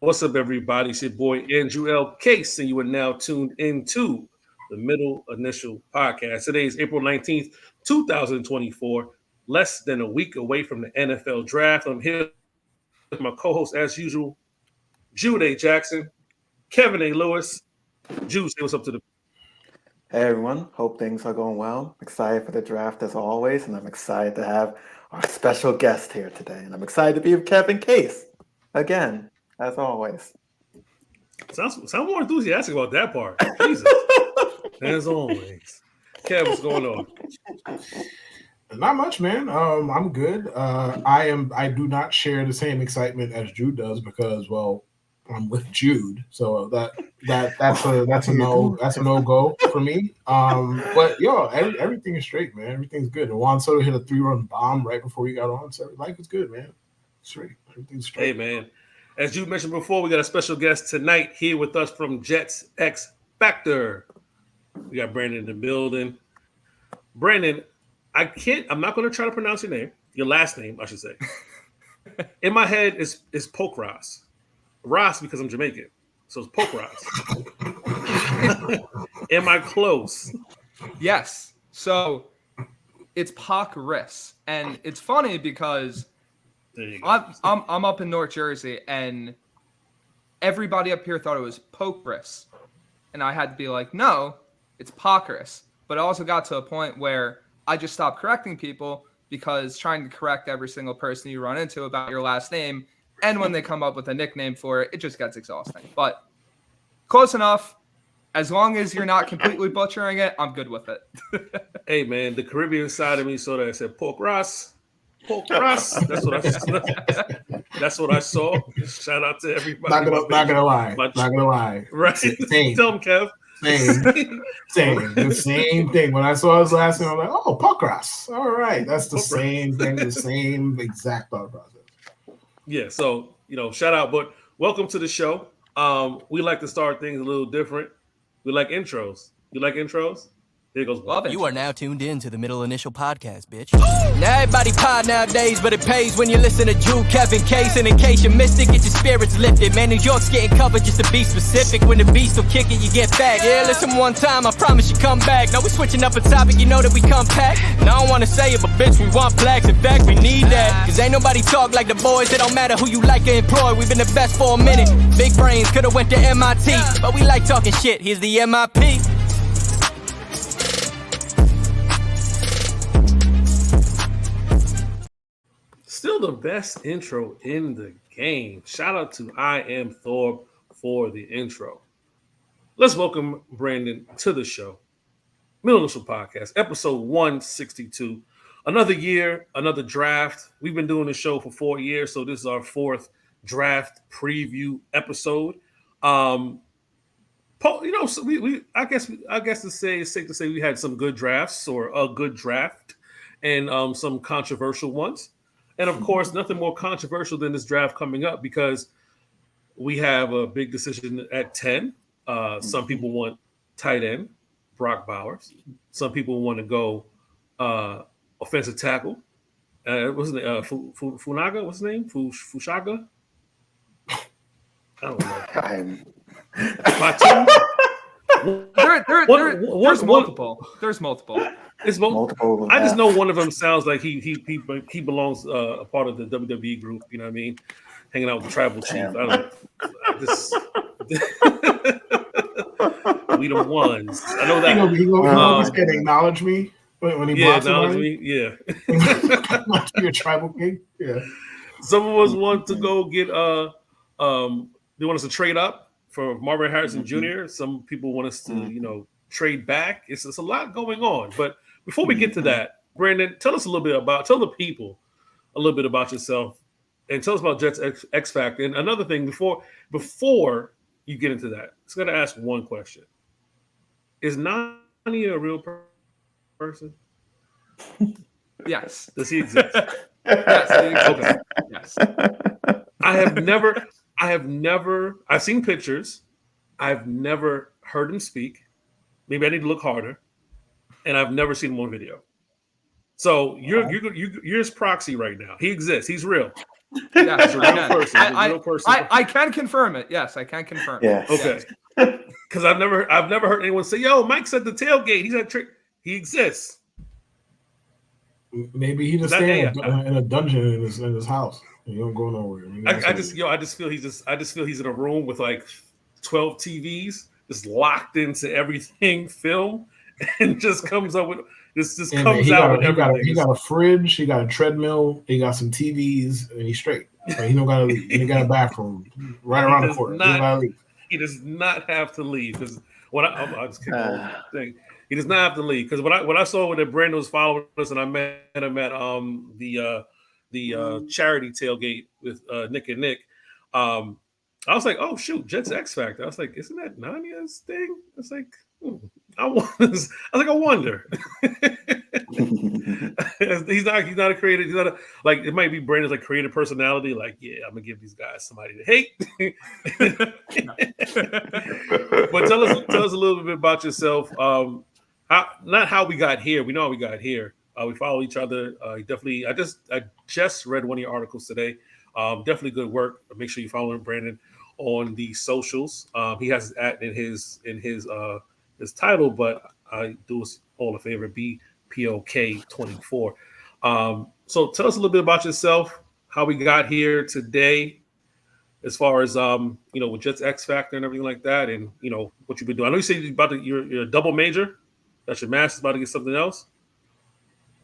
What's up, everybody? It's your boy Andrew L. Case, and you are now tuned into the Middle Initial Podcast. Today is April 19th, 2024, less than a week away from the NFL Draft. I'm here with my co-host, as usual, Jude A. Jackson, Kevin A. Lewis. Jude, say what's up to the... Hey everyone, hope things are going well. Excited for the draft as always, and I'm excited to have our special guest here today. And I'm excited to be with Kevin Case again, as always. Sounds more enthusiastic about that part. Jesus. As always. Kev, what's going on? Not much, man. I'm good. I do not share the same excitement as Jude does because, well, I'm with Jude, so that's a no-go for me. But yo, everything is straight, man. Everything's good. And Juan Soto hit a 3-run bomb right before he got on, so life is good, man. Straight. Everything's straight. Hey, man. As you mentioned before, we got a special guest tonight here with us from Jets X Factor. We got Brandyn in the building. Brandyn, I'm not going to try to pronounce your last name, I should say. In my head is Pokrass. Ross because I'm Jamaican. So it's Pokrass. Am I close? Yes. So it's Pokrass. And it's funny because I'm up in North Jersey and everybody up here thought it was Pokrass. And I had to be like, no, it's Pokrass. But it also got to a point where I just stopped correcting people because trying to correct every single person you run into about your last name, and when they come up with a nickname for it, it just gets exhausting. But close enough. As long as you're not completely butchering it, I'm good with it. Hey, man, the Caribbean side of me saw that. I said, Pokrass. That's what I saw. Shout out to everybody. Not gonna lie. Right. Tell them, Kev. Same. The same thing. When I saw his last name, I'm like, oh, Pokrass. All right. That's the same thing, the same exact thought process. Yeah, so, shout out. But welcome to the show. We like to start things a little different. We like intros. You like intros? Here goes. You are now tuned in to the Middle Initial Podcast, bitch. Now everybody pod nowadays, but it pays when you listen to Jude, Kevin, Case. And in case you missed it, get your spirits lifted. Man, New York's getting covered just to be specific. When the beast will kick it, you get back. Yeah, listen one time, I promise you come back. No, we switching up a topic, you know that we come pack. And I don't want to say it, but bitch, we want blacks. In fact, we need that. Cause ain't nobody talk like the boys. It don't matter who you like or employ. We've been the best for a minute. Big brains could've went to MIT. But we like talking shit, here's the MIP. Still the best intro in the game. Shout out to I Am Thorpe for the intro. Let's welcome Brandyn to the show. Middle Initial Podcast, episode 162. Another year, another draft. We've been doing the show for 4 years, so this is our fourth draft preview episode. I guess it's safe to say we had some good drafts or a good draft and some controversial ones. And, of course, nothing more controversial than this draft coming up because we have a big decision at 10. Some people want tight end, Brock Bowers. Some people want to go offensive tackle. What's his name? Funaga? What's his name? Fushaga? I don't know. There's multiple. There's multiple. It's multiple. I just know one of them sounds like he belongs a part of the WWE group. You know what I mean? Hanging out with the tribal chief. I don't know. We the ones. I know that. He's going to acknowledge me when he blocks me. Yeah. Your tribal king. Yeah. Some of us want to go get. They want us to trade up for Marvin Harrison Jr. Some people want us to trade back. It's a lot going on, but. Before we get to that, Brandyn, tell the people a little bit about yourself and tell us about Jets X Factor. And another thing, before you get into that, I'm going to ask one question. Is Nani a real person? Yes. Does he exist? Yes. Okay. Yes. I've seen pictures. I've never heard him speak. Maybe I need to look harder. And I've never seen him on video. So you're his proxy right now. He exists. He's real. Yes, It's a real person. It's a real person. I can confirm it. Yes, I can confirm. Yes. Okay. Because I've never heard anyone say, "Yo, Mike's at the tailgate. He's at trick. He exists." Maybe he just That- staying yeah. in a dungeon in his house. He don't go nowhere. I just feel he's in a room with like 12 TVs, just locked into everything film, and just comes up with this. Just Yeah, comes man, out with everything. He got a fridge. He got a treadmill. He got some TVs, and he's straight. Like, he don't gotta leave. He got a bathroom right around the corner. He don't gotta leave. He does not have to leave because I just kidding. Thing. He does not have to leave because when I saw when Brandon was following us and I met him at the charity tailgate with Nick and Nick, I was like, oh shoot, Jets X Factor. I was like, isn't that Nanya's thing? I was like, I wonder. he's not a creative. He's not a, like, it might be Brandon's like creative personality. Like, yeah, I'm gonna give these guys somebody to hate. But tell us a little bit about yourself. Not how we got here. We know how we got here. We follow each other. Definitely. I just read one of your articles today. Definitely good work. Make sure you follow Brandon on the socials. He has his at in his title, but I do us all a favor. BPOK24. So tell us a little bit about yourself. How we got here today, as far as with Jets X Factor and everything like that, and what you've been doing. I know you said you're a double major. That's your master's, about to get something else.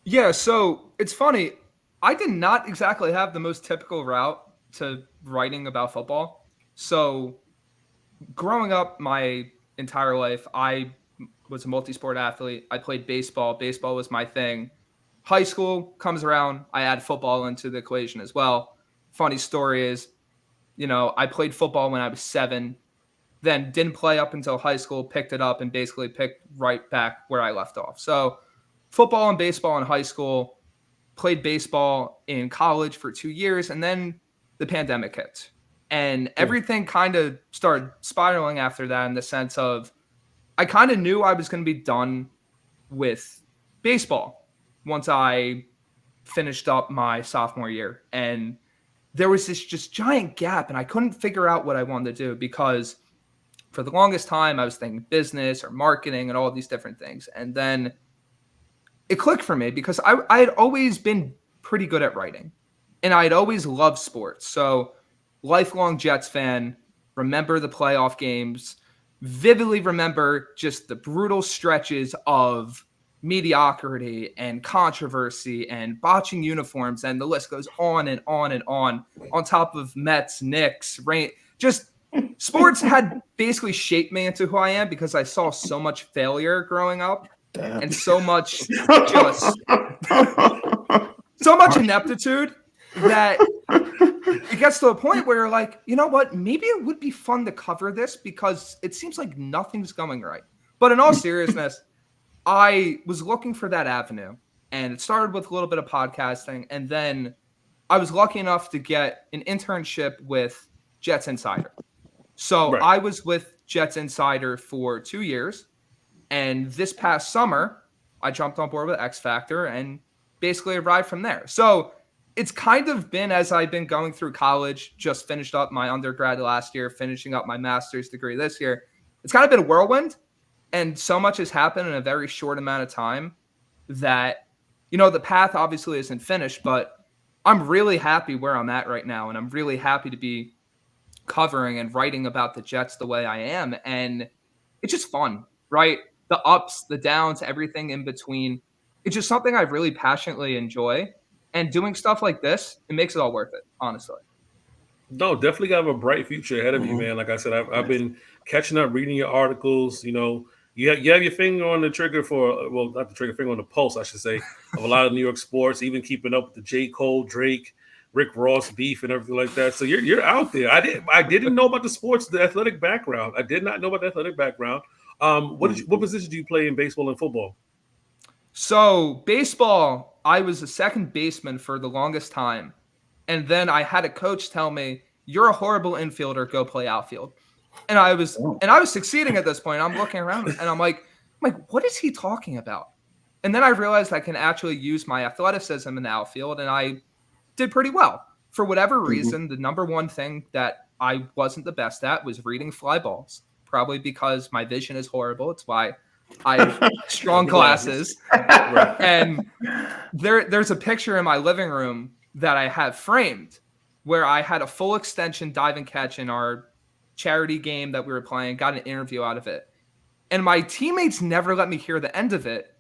Yeah, so it's funny. I did not exactly have the most typical route to writing about football. So growing up my entire life, I was a multi-sport athlete. I played baseball. Baseball was my thing. High school comes around. I add football into the equation as well. Funny story is, I played football when I was 7, then didn't play up until high school, picked it up, and basically picked right back where I left off. So football and baseball in high school, played baseball in college for 2 years, and then the pandemic hit. And everything kind of started spiraling after that, in the sense of I kind of knew I was going to be done with baseball once I finished up my sophomore year. And there was this just giant gap, and I couldn't figure out what I wanted to do, because for the longest time I was thinking business or marketing and all these different things. And then it clicked for me, because I had always been pretty good at writing, and I had always loved sports. So lifelong Jets fan, remember the playoff games, vividly remember just the brutal stretches of mediocrity and controversy and botching uniforms, and the list goes on and on and on top of Mets, Knicks, rain. Just sports had basically shaped me into who I am, because I saw so much failure growing up. Damn. And so much ineptitude that it gets to a point where you're like, you know what, maybe it would be fun to cover this, because it seems like nothing's going right. But in all seriousness, I was looking for that avenue, and it started with a little bit of podcasting, and then I was lucky enough to get an internship with Jets Insider. So Right. I was with Jets Insider for 2 years. And this past summer, I jumped on board with X Factor and basically arrived from there. So it's kind of been, as I've been going through college, just finished up my undergrad last year, finishing up my master's degree this year. It's kind of been a whirlwind, and so much has happened in a very short amount of time that, the path obviously isn't finished, but I'm really happy where I'm at right now. And I'm really happy to be covering and writing about the Jets the way I am. And it's just fun, right? The ups, the downs, everything in between. It's just something I really passionately enjoy. And doing stuff like this, it makes it all worth it, honestly. No, definitely got a bright future ahead of you, man. Like I said, I've been catching up, reading your articles. You have your finger on the trigger not the trigger, finger on the pulse, I should say, of a lot of New York sports, even keeping up with the J. Cole, Drake, Rick Ross beef and everything like that. So you're out there. I didn't know about the athletic background. I did not know about the athletic background. What position do you play in baseball and football? So baseball, I was a second baseman for the longest time. And then I had a coach tell me, you're a horrible infielder, go play outfield. And I was succeeding at this point. I'm looking around and I'm like, what is he talking about? And then I realized I can actually use my athleticism in the outfield, and I did pretty well. for whatever reason, the number one thing that I wasn't the best at was reading fly balls. Probably because my vision is horrible. It's why I have strong glasses. Right. And there's a picture in my living room that I have framed where I had a full extension dive and catch in our charity game that we were playing, got an interview out of it. And my teammates never let me hear the end of it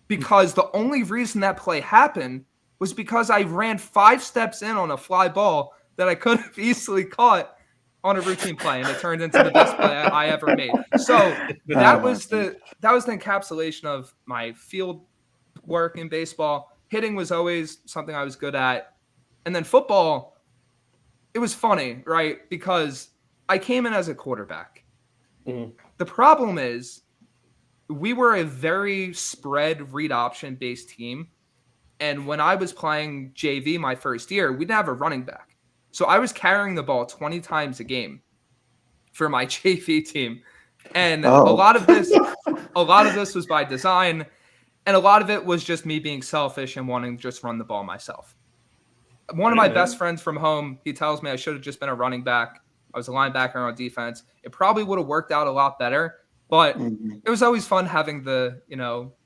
because the only reason that play happened was because I ran 5 steps in on a fly ball that I could have easily caught on a routine play, and it turned into the best play I ever made. So that was the encapsulation of my field work in baseball. Hitting was always something I was good at. And then football, it was funny, right? Because I came in as a quarterback. Mm-hmm. The problem is we were a very spread read option based team. And when I was playing JV my first year, we didn't have a running back. So I was carrying the ball 20 times a game for my JV team. And a lot of this was by design. And a lot of it was just me being selfish and wanting to just run the ball myself. One of my best friends from home, he tells me I should have just been a running back. I was a linebacker on defense. It probably would have worked out a lot better, but it was always fun having the,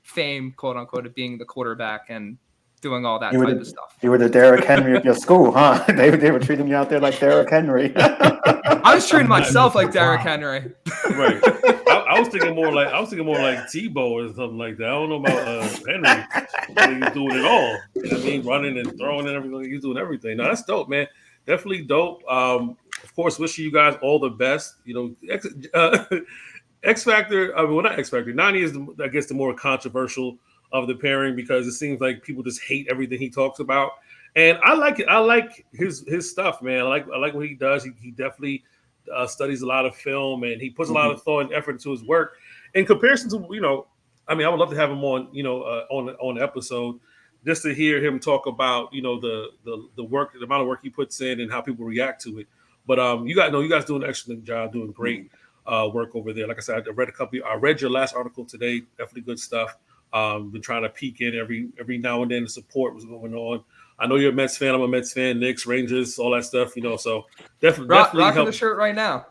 fame, quote unquote, of being the quarterback and doing all that type of stuff. You were the Derrick Henry of your school, huh? They were treating you out there like Derrick Henry. I was treating myself like Derrick Henry. Right. I was thinking more like Tebow or something like that. I don't know about Henry. He's doing it all. I mean, running and throwing and everything. He's doing everything. No, that's dope, man. Definitely dope. Of course, wishing you guys all the best. X Factor. I mean, well, not X Factor. Nani is, I guess, the more controversial of the pairing because it seems like people just hate everything he talks about, and I like it. I like his stuff, man. I like what he does. He definitely studies a lot of film, and he puts a lot of thought and effort into his work. In comparison to, I mean, I would love to have him on, on the episode, just to hear him talk about, the work, the amount of work he puts in, and how people react to it. But you guys doing an excellent job, doing great work over there. Like I said, I read your last article today. Definitely good stuff. Been trying to peek in every now and then to support what's going on. I know you're a Mets fan. I'm a Mets fan. Knicks, Rangers, all that stuff. So definitely rocking the shirt right now.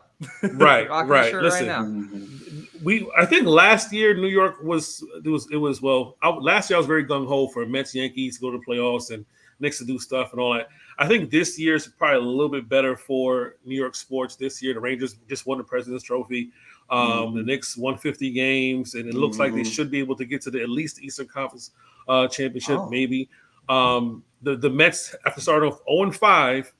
Right, rocking right. The shirt Listen, right now. I think last year New York last year I was very gung ho for Mets, Yankees to go to the playoffs and Knicks to do stuff and all that. I think this year is probably a little bit better for New York sports this year. The Rangers just won the President's Trophy. The Knicks won 50 games, and it looks like they should be able to get to at least the Eastern Conference championship, maybe. The Mets, after starting off 0-5,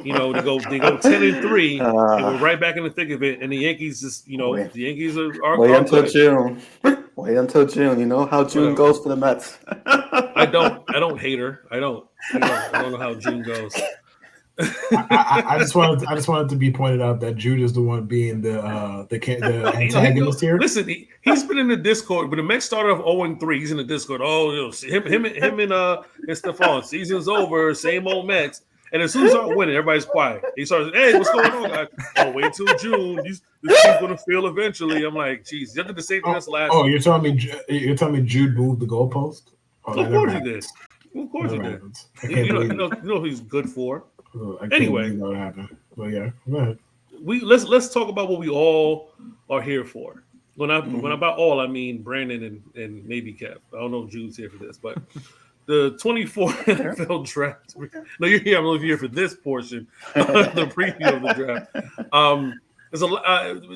they go 10-3, and we're right back in the thick of it. And the Yankees the Yankees are wait until good. June. Wait until June. You know how June goes for the Mets. I don't hate her. I don't know how June goes. I just wanted to be pointed out that Jude is the one being the antagonist here. Listen, he's been in the Discord, but the Mets started off 0-3. He's in the Discord. Oh, him and Stephon. Season's over. Same old Mets. And as soon as they start winning, everybody's quiet. He starts, hey, what's going on, guys? Oh, wait till June. This team's gonna feel eventually. I'm like, geez, you did the same thing as last. Oh, you're telling me Jude moved the goalpost? Oh, of course he did. Of course he did. You know who he's good for. Anyway, know what happened. But yeah, go ahead. Let's talk about what we all are here for. When about all, I mean Brandon and maybe Kev. I don't know if Jude's here for this, but the 24 NFL draft. No, you're here. I'm only here for this portion, the preview of the draft.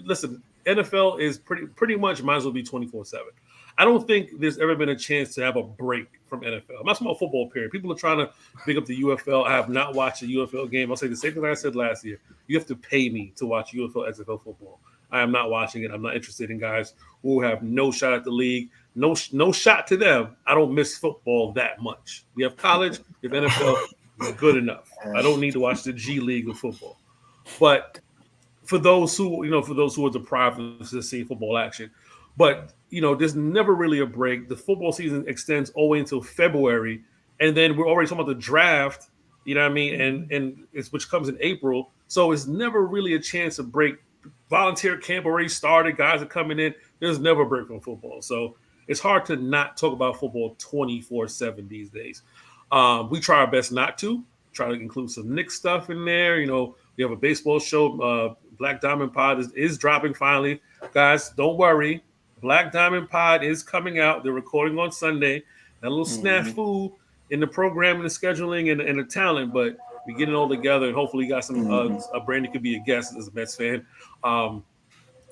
Listen, NFL is pretty much might as well be 24/7. I don't think there's ever been a chance to have a break from NFL. I'm not talking about football, period. People are trying to big up the UFL. I have not watched a UFL game. I'll say the same thing I said last year. You have to pay me to watch UFL, XFL football. I am not watching it. I'm not interested in guys who have no shot at the league. No shot to them. I don't miss football that much. We have college. We have NFL. It's good enough. I don't need to watch the G League of football. But for those who are deprived of seeing football action, but there's never really a break. The football season extends all the way until February, and then we're already talking about the draft. You know what I mean? And which comes in April. So it's never really a chance to break. Volunteer camp already started. Guys are coming in. There's never a break from football. So it's hard to not talk about football 24/7 these days. We try our best not to, try to include some Knicks stuff in there. You know, we have a baseball show. Black Diamond Pod is dropping finally. Guys, don't worry. Black Diamond Pod is coming out. They're recording on Sunday. That little snafu in the program and the scheduling and the talent, but we get it all together, and hopefully got some Brandyn could be a guest as a Mets fan. And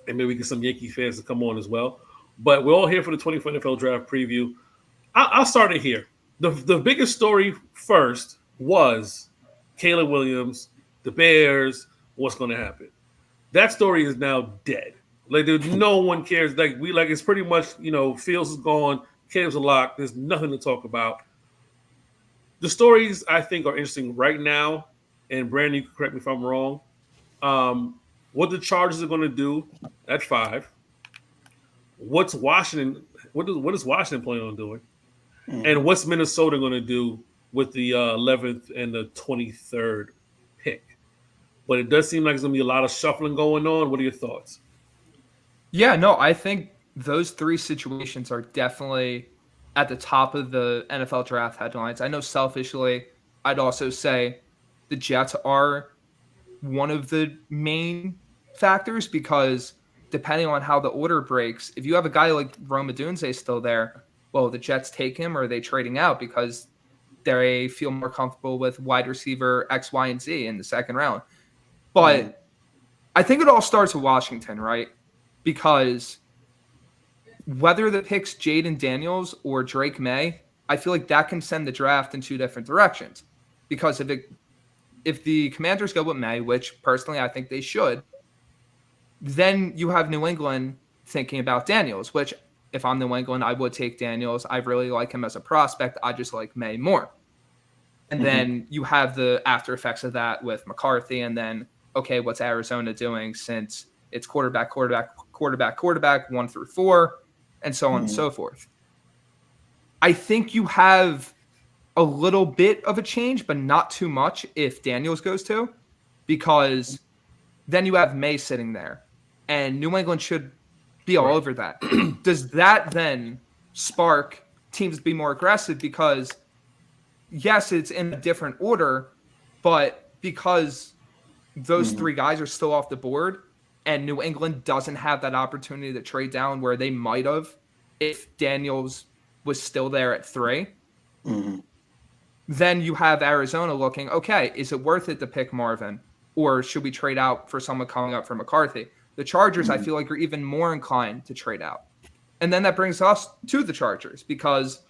maybe we get some Yankee fans to come on as well. But we're all here for the 24 NFL Draft preview. I'll start it here. The biggest story first was Caleb Williams, the Bears, what's going to happen. That story is now dead. Like, there's no one cares. It's pretty much, you know, Fields is gone, Caleb's a lock. There's nothing to talk about. The stories I think are interesting right now, and Brandyn, you can correct me if I'm wrong. What the Chargers are going to do at 5. What's Washington? What is Washington planning on doing? And what's Minnesota going to do with the 11th and the 23rd pick? But it does seem like there's going to be a lot of shuffling going on. What are your thoughts? Yeah, no, I think those 3 situations are definitely at the top of the NFL draft headlines. I know selfishly, I'd also say the Jets are one of the main factors because depending on how the order breaks, if you have a guy like Rome Odunze still there, well, the Jets take him or are they trading out because they feel more comfortable with wide receiver X, Y, and Z in the second round. But I think it all starts with Washington, right? Because whether the pick's Jaden Daniels or Drake May, I feel like that can send the draft in 2 different directions. Because if the Commanders go with May, which personally I think they should, then you have New England thinking about Daniels, which if I'm New England, I would take Daniels. I really like him as a prospect. I just like May more. And then you have the after effects of that with McCarthy. And then, okay, what's Arizona doing since it's quarterback, 1 through 4, and so on and so forth. I think you have a little bit of a change, but not too much if Daniels goes to, because then you have May sitting there, and New England should be all over that. Does that then spark teams to be more aggressive? Because, yes, it's in a different order, but because those 3 guys are still off the board, and New England doesn't have that opportunity to trade down where they might have if Daniels was still there at 3. Then you have Arizona looking, okay, is it worth it to pick Marvin? Or should we trade out for someone coming up for McCarthy? The Chargers, I feel like, are even more inclined to trade out. And then that brings us to the Chargers because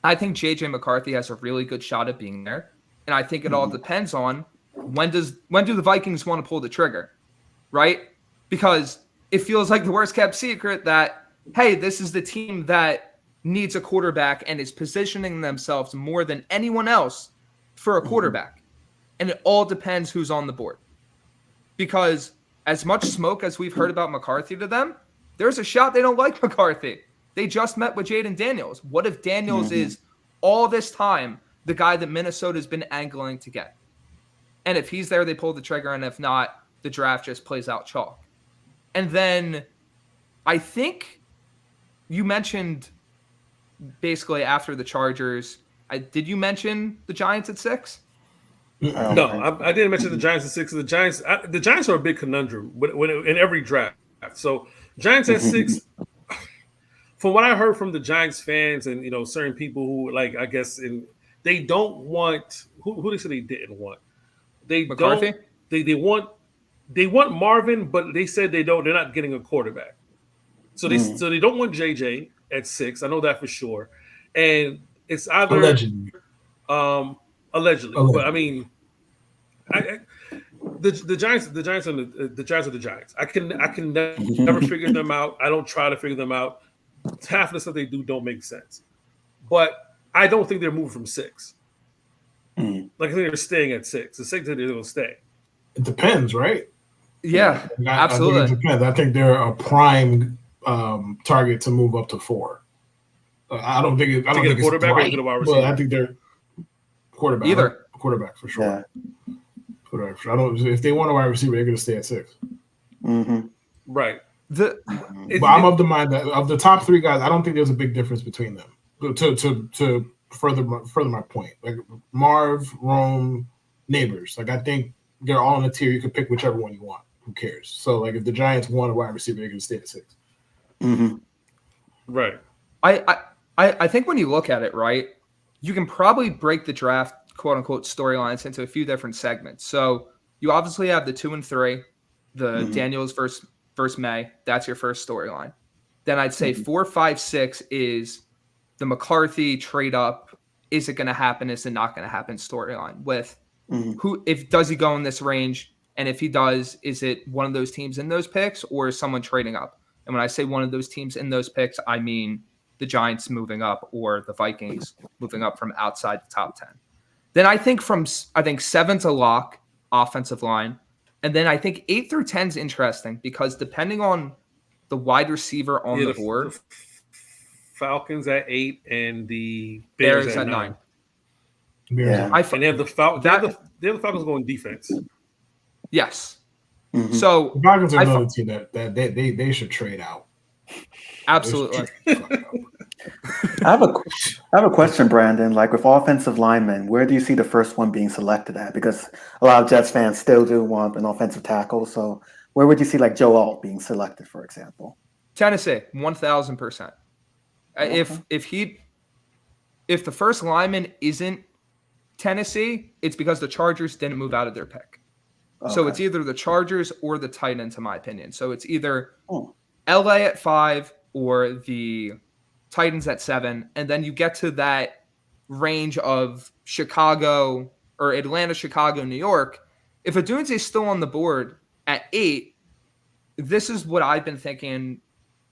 I think J.J. McCarthy has a really good shot at being there. And I think it all depends on when do the Vikings want to pull the trigger? Right? Because it feels like the worst kept secret that, hey, this is the team that needs a quarterback and is positioning themselves more than anyone else for a quarterback. And it all depends who's on the board. Because as much smoke as we've heard about McCarthy to them, there's a shot they don't like McCarthy. They just met with Jaden Daniels. What if Daniels is all this time the guy that Minnesota's been angling to get? And if he's there, they pull the trigger. And if not, the draft just plays out chalk. And then I think you mentioned basically after the Chargers, did you mention the Giants at 6? No, I didn't mention the Giants at 6. The Giants are a big conundrum in every draft. So Giants at 6, from what I heard from the Giants fans and, you know, certain people who, like, I guess they don't want who they said they didn't want. They McCarthy? Don't. They want Marvin, but they said they're not getting a quarterback. So they don't want JJ at 6. I know that for sure. And it's either allegedly. But I mean, the Giants are the Giants. I can never figure them out. I don't try to figure them out. Half of the stuff they do don't make sense. But I don't think they're moving from 6. Like, I think they're staying at 6. The 6 they're going to stay. It depends, right? Yeah, absolutely. I think it depends. I think they're a prime target to move up to 4. I don't think it's quarterback right, or a wide receiver. but I think they're quarterback. Either quarterback for sure. Yeah. Quarterback for sure. I don't. If they want a wide receiver, they're going to stay at 6. Right. But I'm of the mind that of the top 3 guys, I don't think there's a big difference between them. To further my point. Like Marv, Rome, Neighbors. Like I think they're all in a tier. You can pick whichever one you want. Who cares? So like if the Giants want a wide receiver, they're going to stay at 6. Mm-hmm. Right. I think when you look at it, right, you can probably break the draft quote unquote storylines into a few different segments. So you obviously have the 2 and 3, the Daniels versus May. That's your first storyline. Then I'd say 4, 5, 6 is the McCarthy trade up. Is it going to happen? Is it not going to happen? Storyline with who, if does he go in this range? And if he does, is it one of those teams in those picks or is someone trading up? And when I say one of those teams in those picks, I mean the Giants moving up or the Vikings moving up from outside the top 10. Then I think 7's a lock, offensive line. And then I think 8 through 10 is interesting because depending on the wide receiver on the board. The Falcons at 8 and the Bears at 9. Yeah. And they have the Falcons going defense. Yes. Mm-hmm. So the Falcons are another team that they should trade out. Absolutely. I have a question, Brandon. Like with offensive linemen, where do you see the first one being selected at? Because a lot of Jets fans still do want an offensive tackle. So where would you see like Joe Alt being selected, for example? Tennessee, 1,000%. Okay. If the first lineman isn't Tennessee, it's because the Chargers didn't move out of their pick. Okay. So it's either the Chargers or the Titans, in my opinion. So it's either LA at 5 or the Titans at 7. And then you get to that range of Chicago or Atlanta, Chicago, New York. If Odunze is still on the board at 8, this is what I've been thinking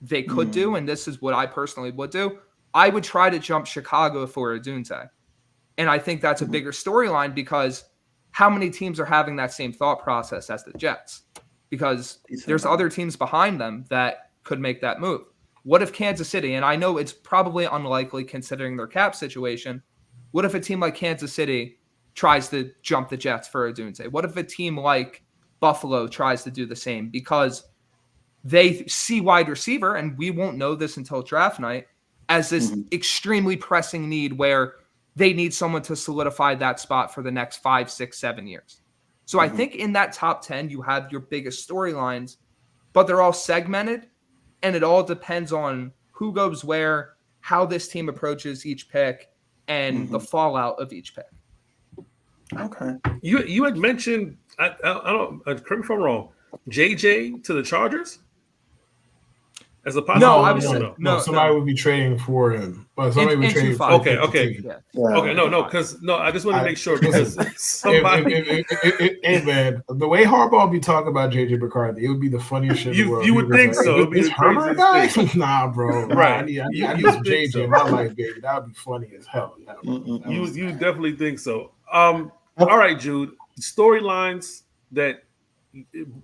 they could do, and this is what I personally would do. I would try to jump Chicago for Odunze. And I think that's a bigger storyline because how many teams are having that same thought process as the Jets? Because there's other teams behind them that could make that move. What if Kansas City, and I know it's probably unlikely considering their cap situation, what if a team like Kansas City tries to jump the Jets for Odunze? What if a team like Buffalo tries to do the same? Because they see wide receiver, and we won't know this until draft night, as this extremely pressing need where they need someone to solidify that spot for the next 5, 6, 7 years. So I think in that top 10, you have your biggest storylines, but they're all segmented, and it all depends on who goes where, how this team approaches each pick, and the fallout of each pick. Okay. You had mentioned, I don't, correct me if I'm wrong, JJ to the Chargers? As a possible? No, I was no. Somebody would be trading for him. Well, somebody would trade. Okay. Yeah. Okay. No, I just want to make sure because somebody. Hey man, the way Harbaugh be talking about JJ McCarthy, it would be the funniest shit in the world. You would think so. It'd be this Herbert guy? Nah, bro. Right. I need some JJ in my life, baby. That would be funny as hell. You definitely think so. All right, Jude. Storylines that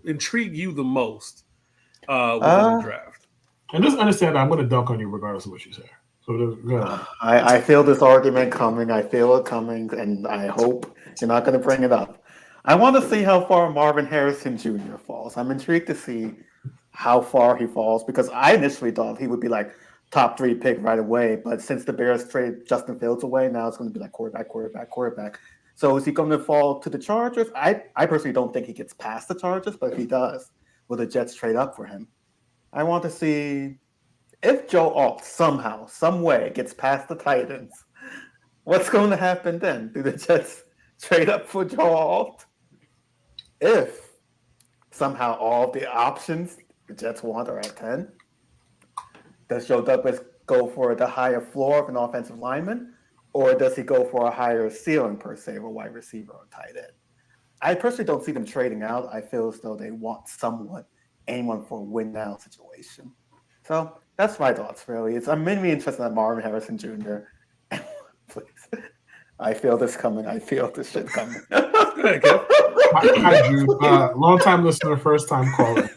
intrigue you the most within the draft. And just understand that I'm going to dunk on you regardless of what you say. So I feel this argument coming. I feel it coming, and I hope you're not going to bring it up. I want to see how far Marvin Harrison Jr. falls. I'm intrigued to see how far he falls because I initially thought he would be like top 3 pick right away. But since the Bears trade Justin Fields away, now it's going to be like quarterback. So is he going to fall to the Chargers? I personally don't think he gets past the Chargers, but if he does, will the Jets trade up for him? I want to see if Joe Alt somehow, some way gets past the Titans, what's going to happen then? Do the Jets trade up for Joe Alt? If somehow all the options the Jets want are at 10, does Joe Douglas go for the higher floor of an offensive lineman? Or does he go for a higher ceiling, per se, of a wide receiver or tight end? I personally don't see them trading out. I feel as though they want anyone for a win-now situation. So that's my thoughts, really. I'm mainly interested in Marvin Harrison Jr. Please. I feel this coming. I feel this shit coming. Hi, Jude. Long-time listener, first-time caller.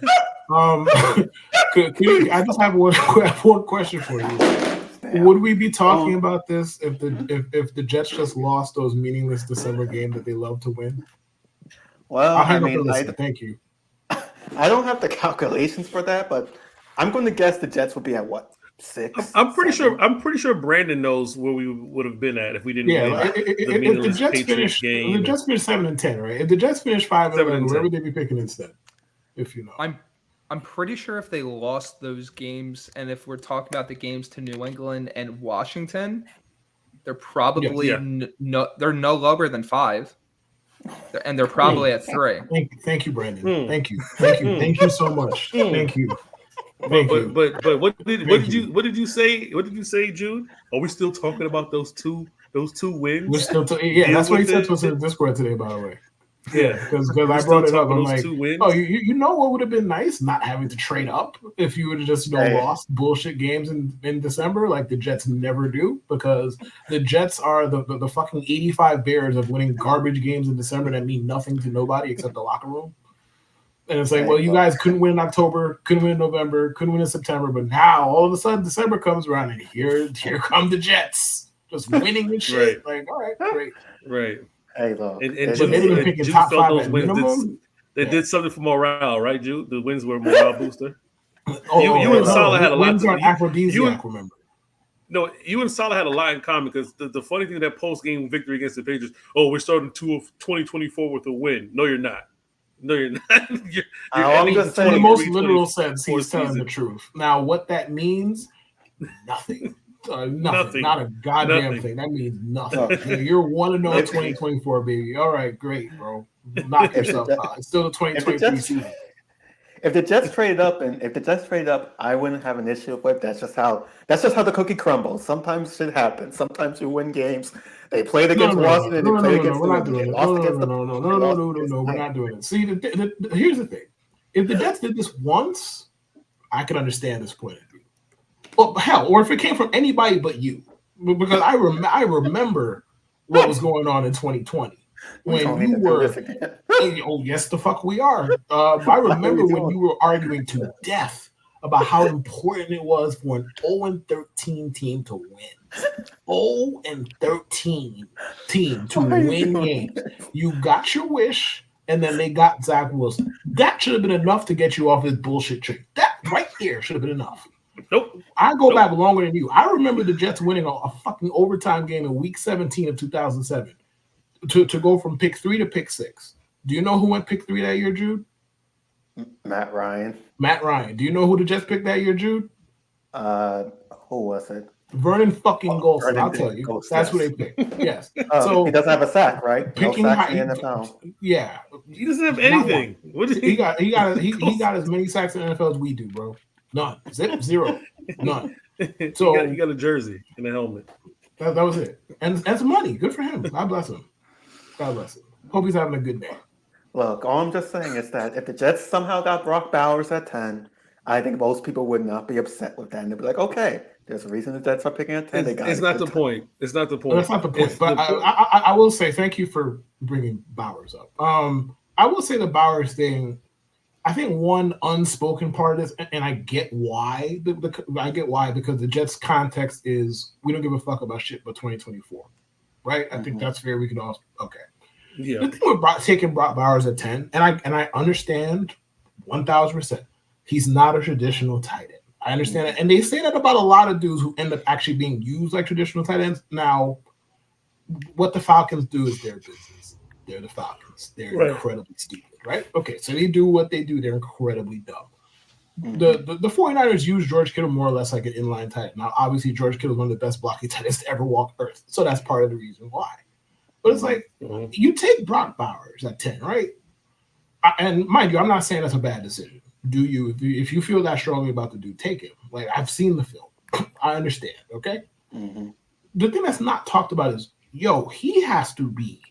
I just have one question for you. Would we be talking about this if the Jets just lost those meaningless December games that they love to win? Well, thank you. I don't have the calculations for that, but I'm going to guess the Jets will be at what? 6. I'm pretty 7. sure. I'm pretty sure Brandon knows where we would have been at if we didn't Yeah, win like, the if the meaningless Jets Patriots finish, the game. Jets finish 7-10, right? If the Jets finish 5-11, where 7-10. would they be picking instead? If you know, I'm pretty sure if they lost those games, and if we're talking about the games to New England and Washington, they're probably they're no lower than 5, and they're probably at 3. Thank you, Brandon. Thank you so much. Thank you. But what did you say? What did you say, Jude? Are we still talking about those two wins? We're still that's what he said to us in the Discord today, by the way. Yeah, because I brought it up. I'm like, oh, you know what would have been nice? Not having to trade up if you would have just lost bullshit games in December like the Jets never do, because the Jets are the fucking 85 Bears of winning garbage games in December that mean nothing to nobody except the locker room. And it's like, well, you guys couldn't win in October, couldn't win in November, couldn't win in September, but now all of a sudden December comes around and here come the Jets just winning and shit. Like, all right, great. Right. Hey, look. And Jude felt those wins did something for morale, right, Jude? The wins were a morale booster. You and Salah had a lot. Wins are aphrodisiac, remember? No, you and Salah had a lot in common, because the funny thing, that post-game victory against the Patriots, we're starting 2024 with a win. No, you're not. No, you're not. I'm just saying, in the most literal sense, he's telling the truth. Now, what that means, nothing. Nothing. Not a goddamn thing. That means nothing. You're 1-0 2024, baby. All right, great, bro. Knock yourself out. It's still the 2023 season. If the Jets traded up, I wouldn't have an issue with it. That's just how the cookie crumbles. Sometimes shit happens. Sometimes you win games. They played against Washington. They played against. We're not doing it. No. We're not doing it. See, here's the thing. If the Jets did this once, I could understand this point of view. Well, hell, or if it came from anybody but you, because I remember what was going on in 2020 when you were. Oh yes, the fuck we are. I remember when you were arguing to death about how important it was for an 0-13 team to win. 0-13 team to win games. You got your wish, and then they got Zach Wilson. That should have been enough to get you off this bullshit tree. That right there should have been enough. Nope. I go back longer than you. I remember the Jets winning a fucking overtime game in Week 17 of 2007 to go from pick 3 to pick 6. Do you know who went pick 3 that year, Jude? Matt Ryan. Do you know who the Jets picked that year, Jude? Who was it? Vernon fucking Golson. I'll tell you. That's who they picked. Yes. So he doesn't have a sack, right? Picking no sacks in the NFL. Yeah. He doesn't have anything. What did he got as many sacks in the NFL as we do, bro. None. Zero. None. So he got a jersey and a helmet. That was it. And some money. Good for him. God bless him. Hope he's having a good day. Look, all I'm just saying is that if the Jets somehow got Brock Bowers at 10, I think most people would not be upset with that. And they'd be like, okay, there's a reason the Jets are picking at 10. It's not the point. It's not the point. That's not the point. But I will say thank you for bringing Bowers up. I will say the Bowers thing, I think one unspoken part is, and I get why. I get why, because the Jets' context is we don't give a fuck about shit but 2024, right? I think that's fair. We can all Yeah. The thing with taking Brock Bowers at 10, and I understand 1,000%. He's not a traditional tight end. I understand it, and they say that about a lot of dudes who end up actually being used like traditional tight ends. Now, what the Falcons do is their business. They're the Falcons. They're incredibly stupid, right? Okay, so they do what they do. They're incredibly dumb. The 49ers use George Kittle more or less like an inline tight end. Now, obviously, George Kittle is one of the best blocking tight ends to ever walk Earth, so that's part of the reason why. But it's like, you take Brock Bowers at 10, right? And mind you, I'm not saying that's a bad decision. Do you? If you feel that strongly about the dude, take him. Like, I've seen the film. I understand, okay? The thing that's not talked about is, he has to be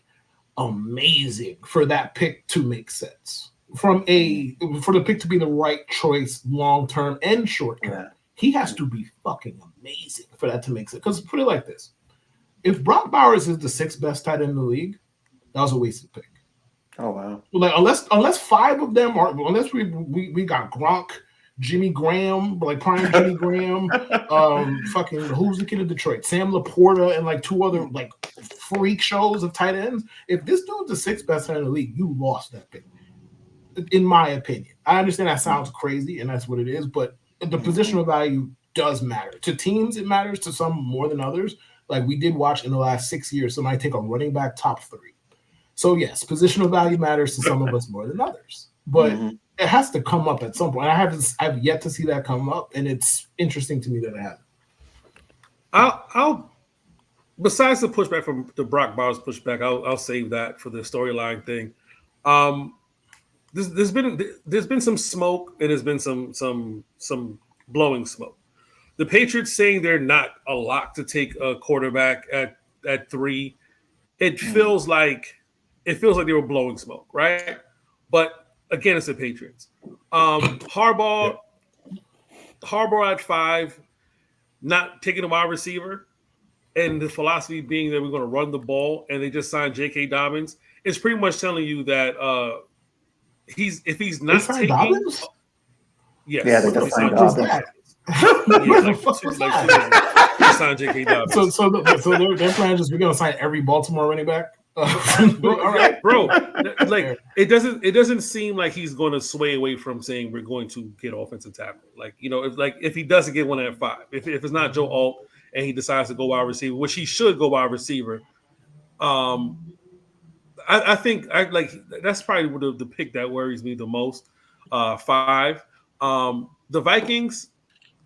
amazing for that pick to make sense. For the pick to be the right choice long-term and short-term. He has to be fucking amazing for that to make sense. Because put it like this. If Brock Bowers is the 6th best tight end in the league, that was a wasted pick. Oh wow! Like unless 5 of them are, unless we got Gronk, Jimmy Graham, like prime Jimmy Graham, fucking who's the kid of Detroit, Sam Laporta, and like 2 other like freak shows of tight ends. If this dude's the 6th best tight end in the league, you lost that pick. In my opinion, I understand that sounds crazy, and that's what it is, but the positional value does matter. To teams, it matters. To some more than others. Like we did watch in the last 6 years, somebody take a running back top 3. So yes, positional value matters to some of us more than others. But it has to come up at some point. I've yet to see that come up, and it's interesting to me that it hasn't. I'll besides the pushback from the Brock Bowers pushback, I'll save that for the storyline thing. There's been some smoke and there's been some blowing smoke. The Patriots saying they're not a lock to take a quarterback at 3. It feels like they were blowing smoke, right? But again, it's the Patriots. Harbaugh at 5, not taking a wide receiver, and the philosophy being that we're going to run the ball, and they just signed J.K. Dobbins. It's pretty much telling you that if he's not taking Dobbins? Yes. Yeah, they just signed Dobbins. They signed J.K. Dobbins. So their plan is just we're going to sign every Baltimore running back. Bro, all right, bro. Like it doesn't seem like he's going to sway away from saying we're going to get offensive tackle. Like if he doesn't get one at 5, if it's not Joe Alt and he decides to go wide receiver, which he should go wide receiver. I think that's probably the pick that worries me the most. 5. The Vikings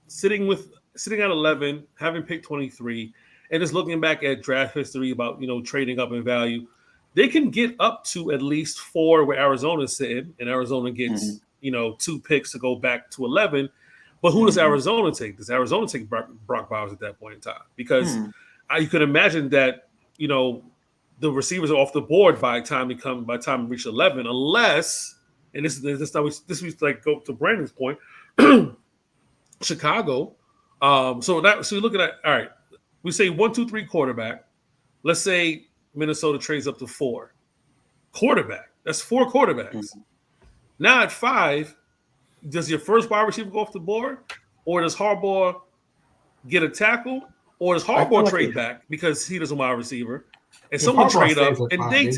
sitting at 11, having picked 23. And just looking back at draft history about, trading up in value, they can get up to at least 4 where Arizona's sitting, and Arizona gets, 2 picks to go back to 11. But who does Arizona take? Does Arizona take Brock Bowers at that point in time? Because you could imagine that, the receivers are off the board by the time we reach 11, unless, and this is like go to Brandon's point, Chicago. So you're looking at, all right, we say 1, 2, 3 quarterback. Let's say Minnesota trades up to 4 quarterback. That's 4 quarterbacks. Now at 5, does your first wide receiver go off the board, or does Harbaugh get a tackle, or does Harbaugh trade back because he doesn't wide receiver, and someone trade up and they're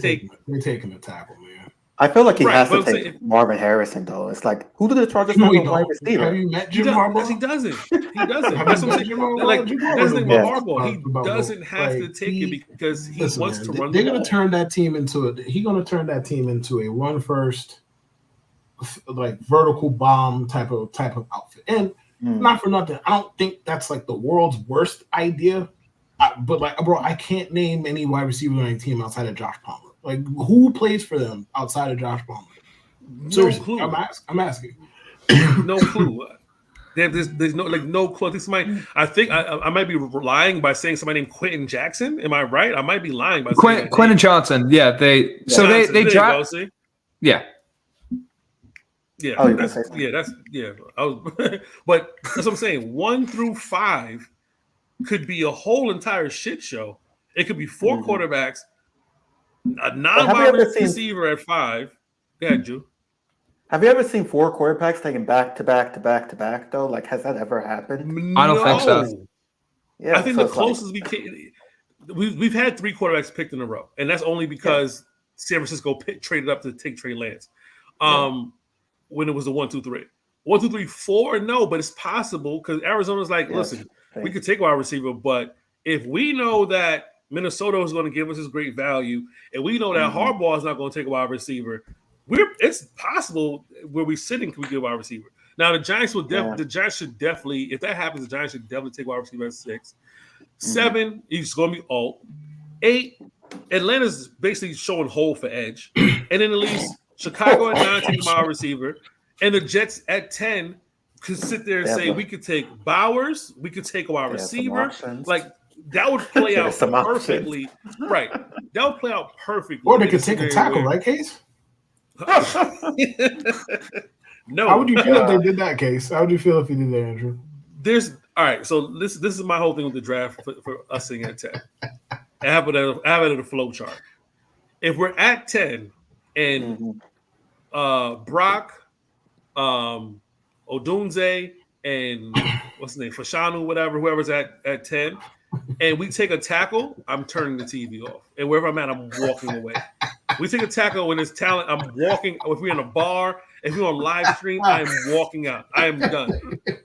taking a tackle, man. I feel like he has to take Marvin Harrison, though. It's like, who do the Chargers have a wide receiver? Have you met Jim Harbaugh? He doesn't. That's what I'm saying. Like, that's the thing about Harbaugh. He doesn't have to take it because he wants to run. They're going to turn that team into He's going to turn that team into a run first, like vertical bomb type of outfit. And not for nothing, I don't think that's like the world's worst idea. But like, bro, I can't name any wide receivers on any team outside of Josh Palmer. Like, who plays for them outside of Josh Palmer? Seriously, clue. I'm asking. No clue. There's no clue. I think I might be lying by saying somebody named Quentin Jackson. Am I right? I might be lying by saying Quentin Johnson. Yeah, they draft. Yeah. Yeah. Oh, that's. I was, but that's what I'm saying. 1 through 5 could be a whole entire shit show. It could be 4 quarterbacks. A non-wide receiver at 5. Go ahead, Drew. Have you ever seen 4 quarterbacks taken back to back to back to back, though? Like, has that ever happened? I don't think so. Yeah, I think the closest we've had 3 quarterbacks picked in a row, and that's only because San Francisco traded up to take Trey Lance. When it was a 1, 2, 3. 1, 2, 3, 4, no, but it's possible because Arizona's like, listen, we could take a wide receiver, but if we know that Minnesota is going to give us this great value, and we know that Harbaugh is not going to take a wide receiver, it's possible where we're sitting, can we get a wide receiver? Now the Giants the Giants should definitely, if that happens, the Giants should definitely take a wide receiver at 6. 7, he's going to be alt. 8, Atlanta's basically showing hole for edge, and then at least Chicago at 9 take a wide receiver, and the Jets at 10 could sit there and say we could take Bowers, we could take a wide receiver, like. That would play out perfectly. Right. That would play out perfectly. Or they could take a tackle, right, Case? No. How would you feel if they did that, Case? How would you feel if you did that, Andrew? All right. So this is my whole thing with the draft for us sitting at 10. I have it at a flow chart. If we're at 10 and Brock, Odunze, and what's his name, Fashanu, whoever's at 10, and we take a tackle, I'm turning the TV off. And wherever I'm at, I'm walking away. We take a tackle when there's talent, I'm walking. If we're in a bar, if we're on live stream, I am walking out. I am done.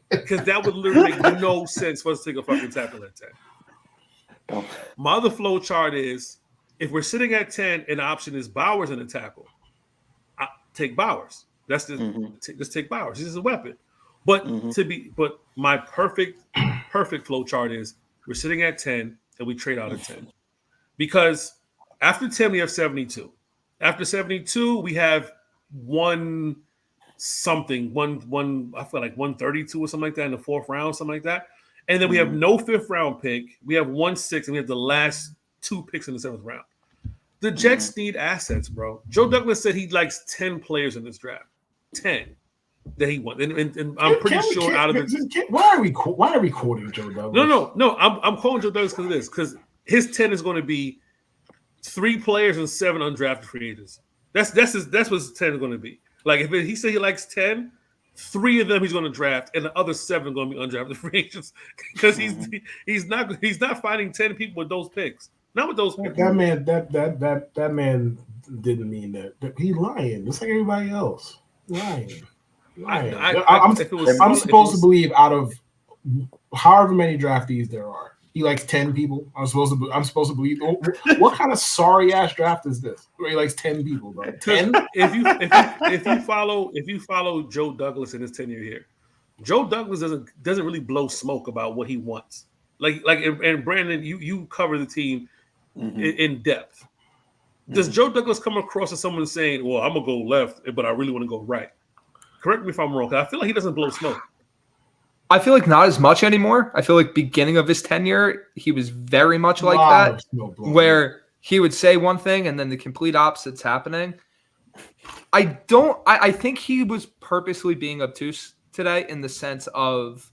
Because that would literally make no sense for us to take a fucking tackle at 10. My other flow chart is if we're sitting at 10 and the option is Bowers in the tackle, take Bowers. That's just take Bowers. He's a weapon. But but my perfect flow chart is we're sitting at 10 and we trade out of 10. Because after 10 we have 72. After 72 we have one I feel like 132 or something like that in the fourth round, something like that. And then we have no fifth round pick. We have 1/6, and we have the last 2 picks in the 7th round. The Jets need assets, bro. Joe Douglas said he likes 10 players in this draft. 10 that he wants. And I'm pretty sure out of it. Why are we quoting Joe Douglas? No. I'm calling Joe Douglas because of this. Because his 10 is going to be 3 players and 7 undrafted free agents. That's what his 10 is going to be. Like if he said he likes 10, 3 of them he's going to draft, and the other 7 are going to be undrafted free agents because he's not finding 10 people with those picks. Not with those picks. That man didn't mean that. He's lying, just like everybody else. Lying. I'm supposed to believe out of however many draftees there are, he likes 10 people. I'm supposed to believe. What kind of sorry ass draft is this? Where he likes 10 people, bro. 10. If you follow Joe Douglas in his tenure here, Joe Douglas doesn't really blow smoke about what he wants. And Brandon, you cover the team in depth. Does Joe Douglas come across as someone saying, "Well, I'm gonna go left, but I really want to go right"? Correct me if I'm wrong. Because I feel like he doesn't blow smoke. I feel like not as much anymore. I feel like beginning of his tenure, he was very much like that, where he would say one thing and then the complete opposite's happening. I think he was purposely being obtuse today in the sense of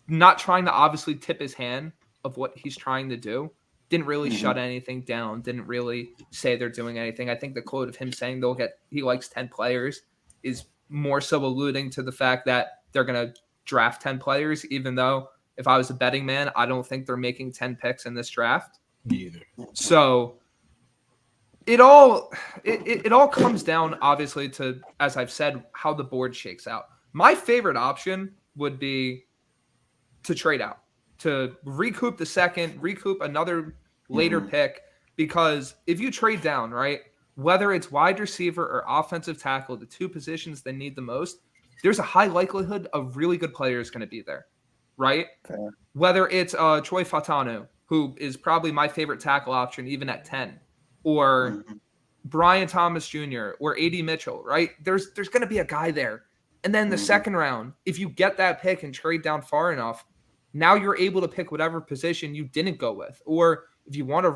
not trying to obviously tip his hand of what he's trying to do. Didn't really shut anything down. Didn't really say they're doing anything. I think the quote of him saying he likes 10 players is more so alluding to the fact that they're going to draft 10 players, even though if I was a betting man, I don't think they're making 10 picks in this draft. Neither. So it all comes down, obviously, to, as I've said, how the board shakes out. My favorite option would be to trade out, to recoup the second, recoup another later pick, because if you trade down, right, whether it's wide receiver or offensive tackle, the 2 positions they need the most, there's a high likelihood a really good player is going to be there, right? Fair. Whether it's Troy Fautanu, who is probably my favorite tackle option even at 10, or Brian Thomas Jr. or A.D. Mitchell, right? There's going to be a guy there. And then the second round, if you get that pick and trade down far enough, now you're able to pick whatever position you didn't go with. Or if you want to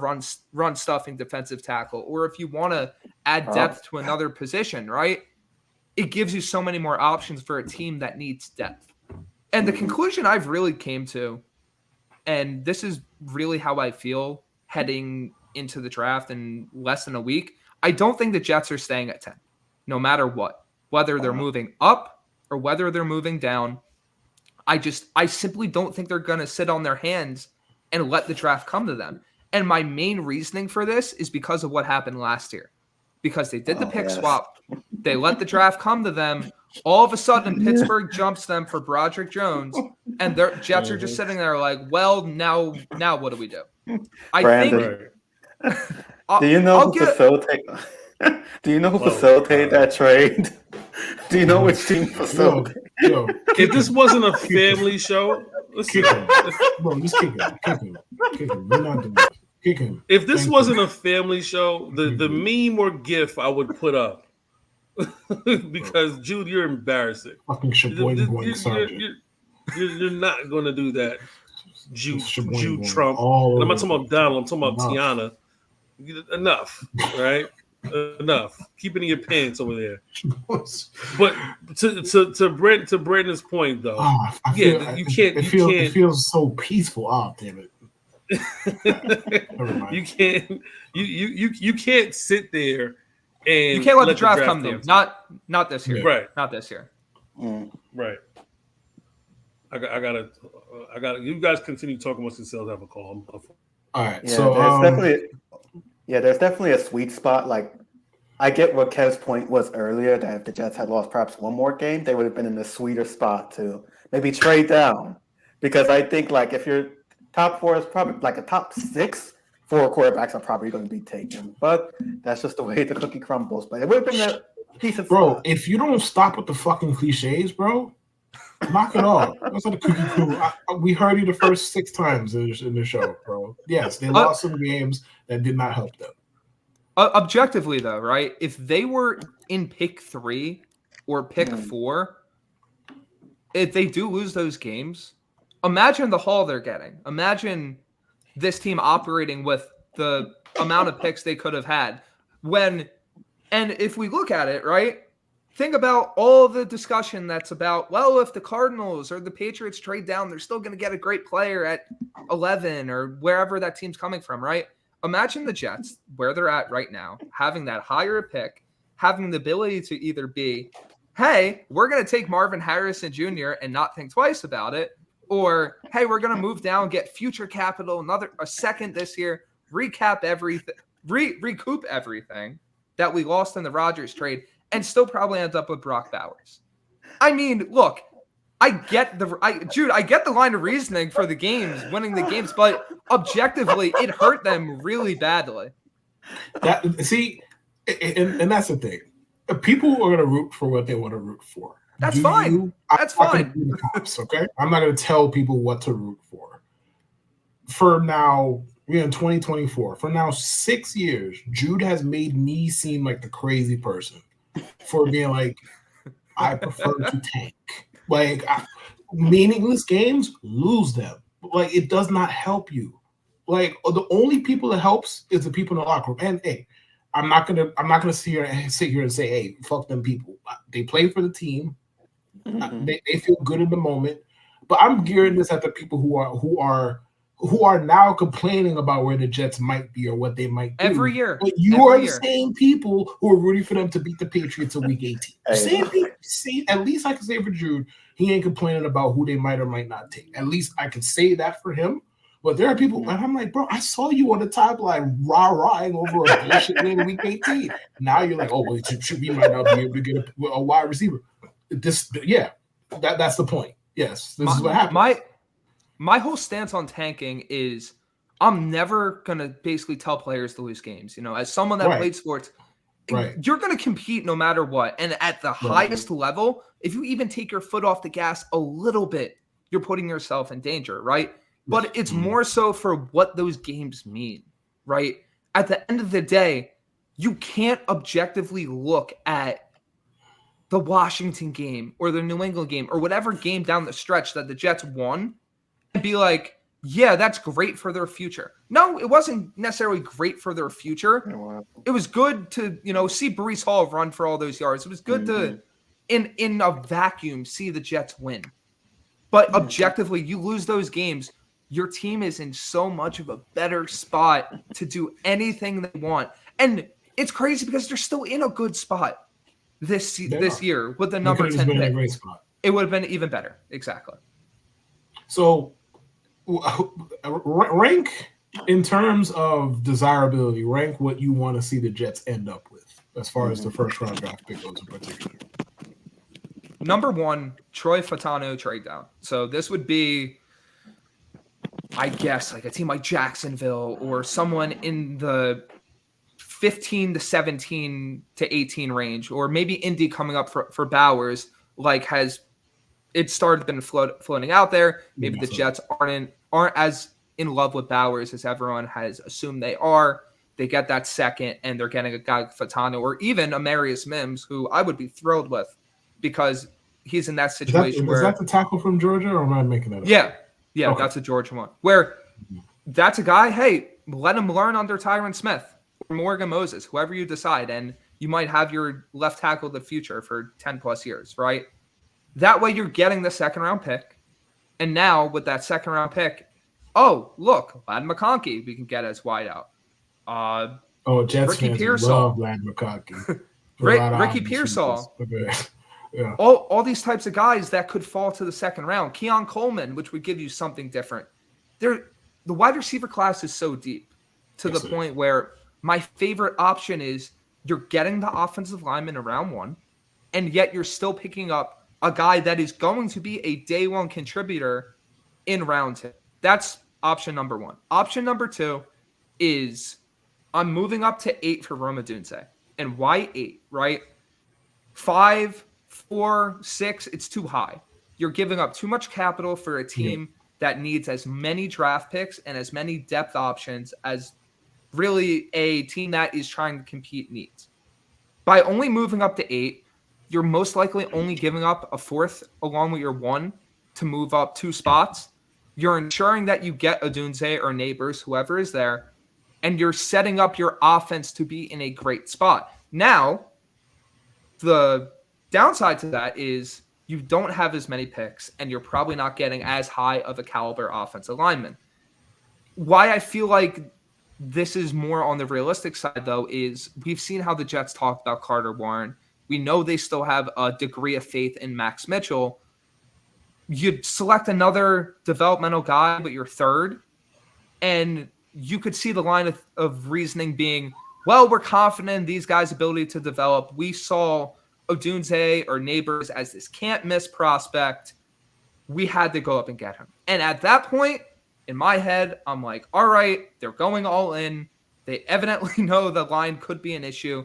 run stuffing defensive tackle, or if you want to add depth to another position, right? It gives you so many more options for a team that needs depth. And the conclusion I've really came to, and this is really how I feel heading into the draft in less than a week, I don't think the Jets are staying at 10, no matter what, whether they're moving up or whether they're moving down. I simply don't think they're going to sit on their hands and let the draft come to them. And my main reasoning for this is because of what happened last year. Because they did the pick swap. They let the draft come to them. All of a sudden, Pittsburgh jumps them for Broderick Jones, and their Jets are just sitting there like, well, now what do we do? Brandon, do you know who facilitated that trade? Do you know which team facilitated? If this wasn't a family show, kick him. Bro, just kick him. We're not doing this. Kick him. If this wasn't a family show, the meme or GIF I would put up because Jude, you're embarrassing. Fucking Sheboygan Sergeant. You're not going to do that, Jude Trump. I'm not talking about Donald. I'm talking about Tiana. Enough, right? Enough. Keep it in your pants over there. But to Brandon's point, though, you can't. It feels so peaceful. Oh, damn it. You can't. You can't sit there and you can't let the draft come to you. Not this year. Right. Not this year. Right. I gotta. You guys continue talking amongst yourselves. Have a call. All right. Yeah, there's definitely a sweet spot. Like I get what Kev's point was earlier, that if the Jets had lost perhaps one more game, they would have been in a sweeter spot to maybe trade down. Because I think like if your top four is probably like a top six, four quarterbacks are probably going to be taken. But that's just the way the cookie crumbles. But it would have been a decent Bro, spot. if you don't stop with the fucking cliches, bro, knock it off. That's not a cookie crew. We heard you the first 6 times in the show, bro. Yes, they lost some games that did not help them. Objectively, though, right? If they were in pick 3 or pick 4, if they do lose those games, imagine the haul they're getting. Imagine this team operating with the amount of picks they could have had. And if we look at it, right, think about all the discussion that's about, well, if the Cardinals or the Patriots trade down, they're still going to get a great player at 11 or wherever that team's coming from, right? Imagine the Jets, where they're at right now, having that higher pick, having the ability to either be, hey, we're going to take Marvin Harrison Jr. and not think twice about it, or, hey, we're going to move down, get future capital, a second this year, recoup everything that we lost in the Rodgers trade, and still probably end up with Brock Bowers. I mean, look, I get the line of reasoning for the games, winning the games, but objectively, it hurt them really badly. And that's the thing. People are going to root for what they want to root for. That's fine. That's fine. The cops, okay? I'm not going to tell people what to root for. For now, we're in 2024. For now 6 years, Jude has made me seem like the crazy person for being like, I prefer to tank. Like, meaningless games, lose them. Like, it does not help you. Like, the only people it helps is the people in the locker room. And hey, I'm not gonna sit here and say, hey, fuck them people. They play for the team. They feel good in the moment. But I'm gearing this at the people who are now complaining about where the Jets might be or what they might do. Every year. But you are the same people who are rooting for them to beat the Patriots in Week 18. Same people. See, at least I can say for Jude, he ain't complaining about who they might or might not take. At least I can say that for him. But there are people, and I'm like, bro, I saw you on the timeline rah-rahing over a bullshit win in Week 18. Now you're like, oh, well, we might not be able to get a wide receiver. That's the point. Yes, this is what happened. My whole stance on tanking is I'm never going to basically tell players to lose games. You know, as someone that played sports, you're going to compete no matter what. And at the highest level, if you even take your foot off the gas a little bit, you're putting yourself in danger, right? But it's more so for what those games mean, right? At the end of the day, you can't objectively look at the Washington game or the New England game or whatever game down the stretch that the Jets won and be like, yeah, that's great for their future. No, it wasn't necessarily great for their future. It was good to, see Breece Hall run for all those yards. It was good to, in a vacuum, see the Jets win. But objectively, you lose those games, your team is in so much of a better spot to do anything they want. And it's crazy because they're still in a good spot this year with the number 10 pick. It would have been even better. Exactly. So rank in terms of desirability, rank what you want to see the Jets end up with as far as the first round draft pick goes in particular. Number 1, Troy Fautanu trade down. So this would be, I guess, like a team like Jacksonville or someone in the 15 to 17 to 18 range, or maybe Indy coming up for Bowers, like been floating out there. Maybe the Jets aren't as in love with Bowers as everyone has assumed they are. They get that second, and they're getting a guy like Fautanu or even Amarius Mims, who I would be thrilled with because he's in that situation. Is that the tackle from Georgia, or am I making that up? Yeah, okay. That's a Georgia one. Where that's a guy, hey, let him learn under Tyron Smith or Morgan Moses, whoever you decide, and you might have your left tackle of the future for 10-plus years, right? That way you're getting the second-round pick. And now with that second-round pick, oh, look, Lad McConkey we can get as wideout. Jets Ricky fans Pearsall. love Lad McConkey. Ricky Pearsall. Yeah. All these types of guys that could fall to the second round. Keon Coleman, which would give you something different. The wide receiver class is so deep to the point where my favorite option is you're getting the offensive lineman in round 1, and yet you're still picking up a guy that is going to be a day 1 contributor in round 2. That's option number 1. Option number 2 is I'm moving up to 8 for Rome Odunze. And why 8, right? 5, 4, 6, it's too high. You're giving up too much capital for a team that needs as many draft picks and as many depth options as really a team that is trying to compete needs. By only moving up to 8, you're most likely only giving up a 4th along with your 1 to move up 2 spots. You're ensuring that you get Odunze or Neighbors, whoever is there, and you're setting up your offense to be in a great spot. Now, the downside to that is you don't have as many picks, and you're probably not getting as high of a caliber offensive lineman. Why I feel like this is more on the realistic side, though, is we've seen how the Jets talked about Carter Warren. We know they still have a degree of faith in Max Mitchell. You'd select another developmental guy, but you're 3rd, and you could see the line of reasoning being, well, we're confident in these guys' ability to develop. We saw Odunze or Neighbors as this can't-miss prospect. We had to go up and get him. And at that point, in my head, I'm like, all right, they're going all in. They evidently know the line could be an issue.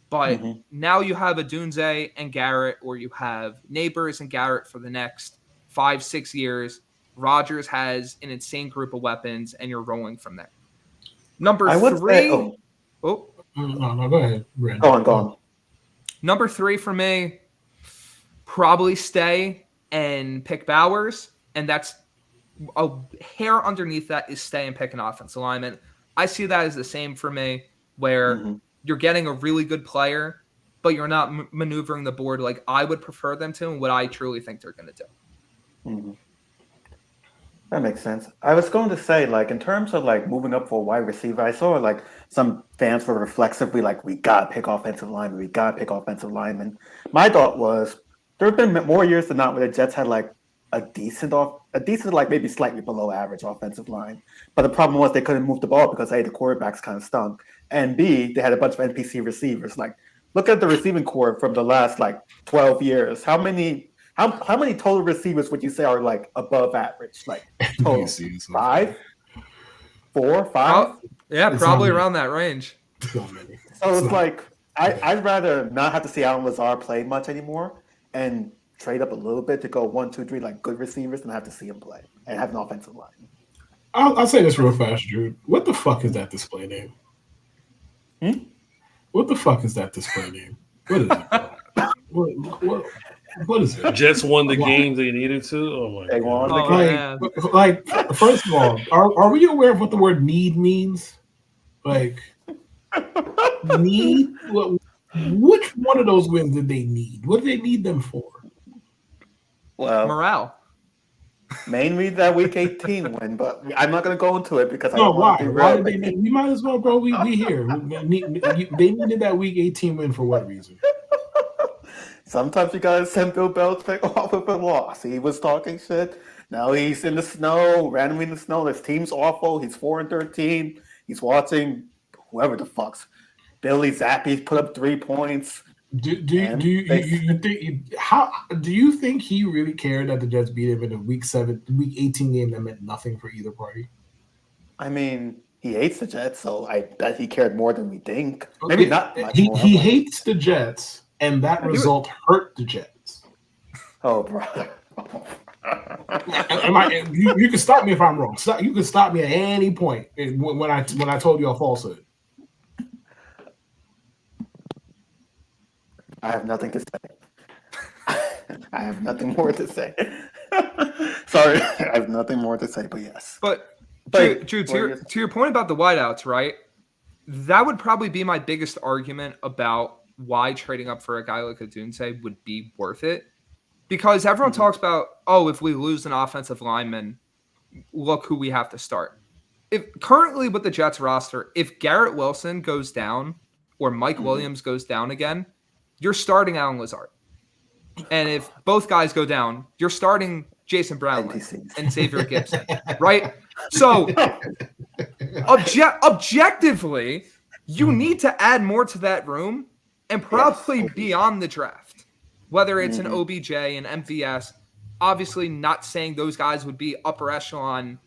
But now you have Odunze and Garrett, or you have Neighbors and Garrett for the next 5-6 years. Rodgers has an insane group of weapons, and you're rolling from there. Number 3. No, go ahead, Brandon. Go on. Number 3 for me, probably stay and pick Bowers, and that's a hair underneath that is stay and pick an offensive lineman. I see that as the same for me, where you're getting a really good player, but you're not maneuvering the board like I would prefer them to and what I truly think they're going to do. That makes sense. I was going to say, like, in terms of like moving up for a wide receiver, I saw like some fans were reflexively like, we got to pick offensive linemen. My thought was there have been more years than not where the Jets had like a decent like maybe slightly below average offensive line. But the problem was they couldn't move the ball because A, the quarterbacks kind of stunk, and B, they had a bunch of NPC receivers. Like, look at the receiving core from the last like 12 years. How many total receivers would you say are like above average? Like total 5, 4, 5? Yeah, probably around that range. So it's like I'd rather not have to see Alan Lazard play much anymore and trade up a little bit to go 1, 2, 3 like good receivers than have to see him play and have an offensive line. I'll say this real fast, Jude. What the fuck is that display name? What the fuck is that display name? What is it? What is it? Jets won the game they needed to. Oh my god! Like, first of all, are we aware of what the word need means? Like, need? Which one of those wins did they need? What did they need them for? Well, morale. Mainly that Week 18 win, but I'm not going to go into it because I don't want to be real. Why did they need? We might as well, bro. We here. They needed that Week 18 win for what reason? Sometimes you gotta send Bill Belichick off with a loss. He was talking shit. Now he's in the snow, randomly in the snow. His team's awful. He's 4-13. He's watching whoever the fuck's Billy Zappi put up 3 points. Do you think he really cared that the Jets beat him in a Week 18 game that meant nothing for either party? I mean, he hates the Jets, so I bet he cared more than we think. Maybe not much more. He hates the Jets. And that result hurt the Jets. Oh, brother. You can stop me if I'm wrong. You can stop me at any point when I told you a falsehood. I have nothing to say. I have nothing more to say. Sorry, I have nothing more to say, but yes. But Drew, to your point about the wideouts, right? That would probably be my biggest argument about why trading up for a guy like Odunze would be worth it. Because everyone talks about, if we lose an offensive lineman, look who we have to start. If currently with the Jets roster, if Garrett Wilson goes down or Mike Williams goes down again, you're starting Alan Lazard. And if both guys go down, you're starting Jason Brownlee and Xavier Gibson, right? So objectively, You need to add more to that room and probably beyond the draft, whether it's an OBJ, an MVS. Obviously, not saying those guys would be upper echelon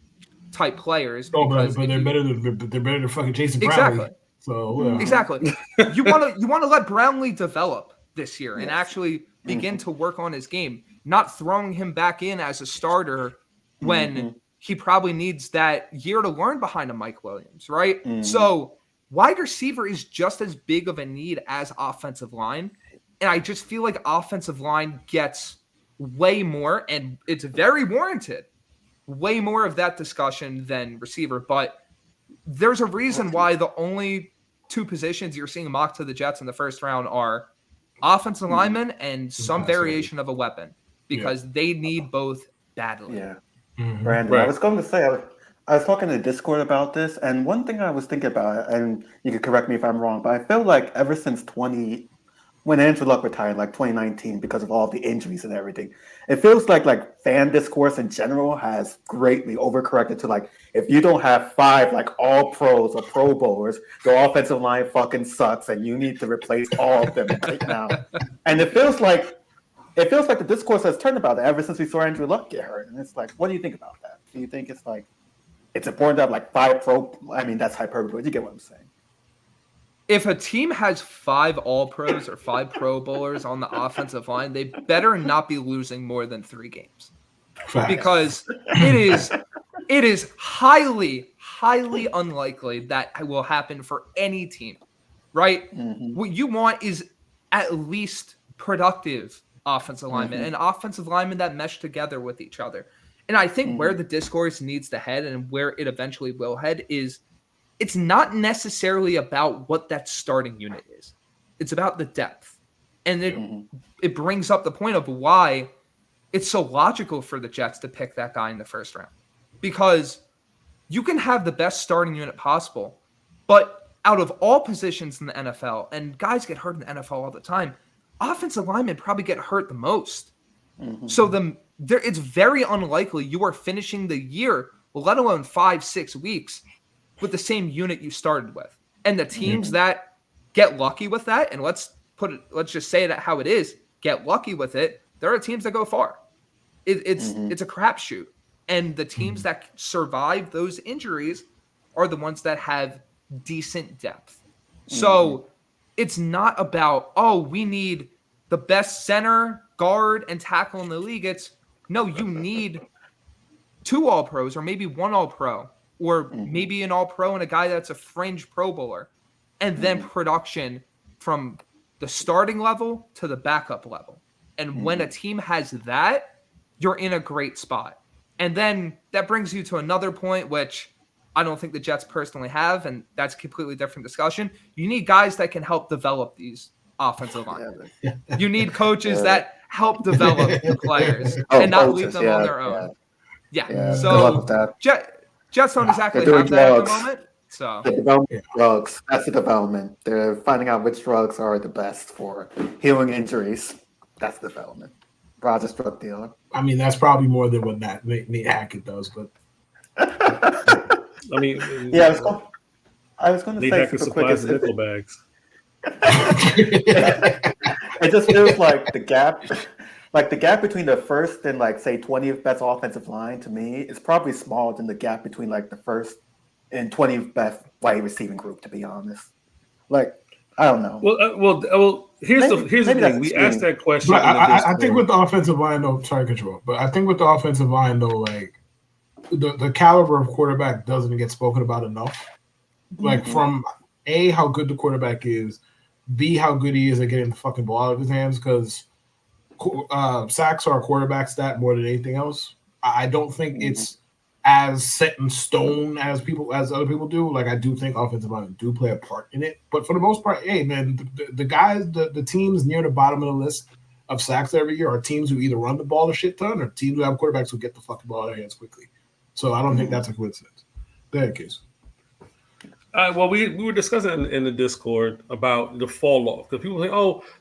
type players. Oh, but they're better than fucking Jason Brownlee. Exactly. So exactly. You want to let Brownlee develop this year and actually begin to work on his game, not throwing him back in as a starter when he probably needs that year to learn behind a Mike Williams, right? So wide receiver is just as big of a need as offensive line. And I just feel like offensive line gets way more, and it's very warranted, way more of that discussion than receiver. But there's a reason why the only two positions you're seeing mocked to the Jets in the first round are offensive lineman and some variation of a weapon, because they need both badly. Yeah. Brandon, I was going to say, I was talking to Discord about this, and one thing I was thinking about, and you can correct me if I'm wrong, but I feel like ever since when Andrew Luck retired, like 2019, because of all the injuries and everything, it feels like fan discourse in general has greatly overcorrected to like, if you don't have 5 like all pros or pro bowlers, your offensive line fucking sucks and you need to replace all of them right now. And it feels like the discourse has turned about that ever since we saw Andrew Luck get hurt. And it's like, what do you think about that? Do you think it's like, it's important to have like 5 pro? I mean, that's hyperbole, but you get what I'm saying. If a team has 5 all-pros or 5 pro bowlers on the offensive line, they better not be losing more than 3 games. Because it is highly, highly unlikely that will happen for any team, right? What you want is at least productive offensive linemen and offensive linemen that mesh together with each other. And I think where the discourse needs to head and where it eventually will head is, it's not necessarily about what that starting unit is. It's about the depth. And it brings up the point of why it's so logical for the Jets to pick that guy in the first round. Because you can have the best starting unit possible, but out of all positions in the NFL, and guys get hurt in the NFL all the time, offensive linemen probably get hurt the most. So it's very unlikely you are finishing the year, let alone 5-6 weeks, with the same unit you started with. And the teams that get lucky with that, and let's just say that how it is, get lucky with it, there are teams that go far. It's a crapshoot. And the teams that survive those injuries are the ones that have decent depth. So it's not about, we need the best center, guard, and tackle in the league. It's, no, you need 2 all-pros or maybe 1 all-pro or maybe an all-pro and a guy that's a fringe pro bowler. And then production from the starting level to the backup level. And when a team has that, you're in a great spot. And then that brings you to another point, which I don't think the Jets personally have, and that's a completely different discussion. You need guys that can help develop these offensive linemen. You need coaches that help develop the players and not leave them on their own. So Jets don't exactly have that at the moment. So the development drugs, that's the development. They're finding out which drugs are the best for healing injuries. That's the development. Rogers drug dealer. I mean, that's probably more than what Nate Hackett does, but I mean, I was going to say super quick. Nickel bags. It just feels like the gap between the first and like say 20th best offensive line to me is probably smaller than the gap between like the first and 20th best wide receiving group. To be honest, like I don't know. Well. Here's the thing. We asked that question. But I think with the offensive line, though, sorry to control. But I think with the offensive line, though, like the caliber of quarterback doesn't get spoken about enough. Like from A, how good the quarterback is, B, how good he is at getting the fucking ball out of his hands. Because sacks are a quarterback stat more than anything else. I don't think it's as set in stone as other people do. Like I do think offensive linemen do play a part in it, but for the most part, hey man, the guys, the teams near the bottom of the list of sacks every year are teams who either run the ball a shit ton or teams who have quarterbacks who get the fucking ball out of their hands quickly. So I don't think that's a coincidence. Go ahead, Case. Well, we were discussing in the Discord about the fall off because people think,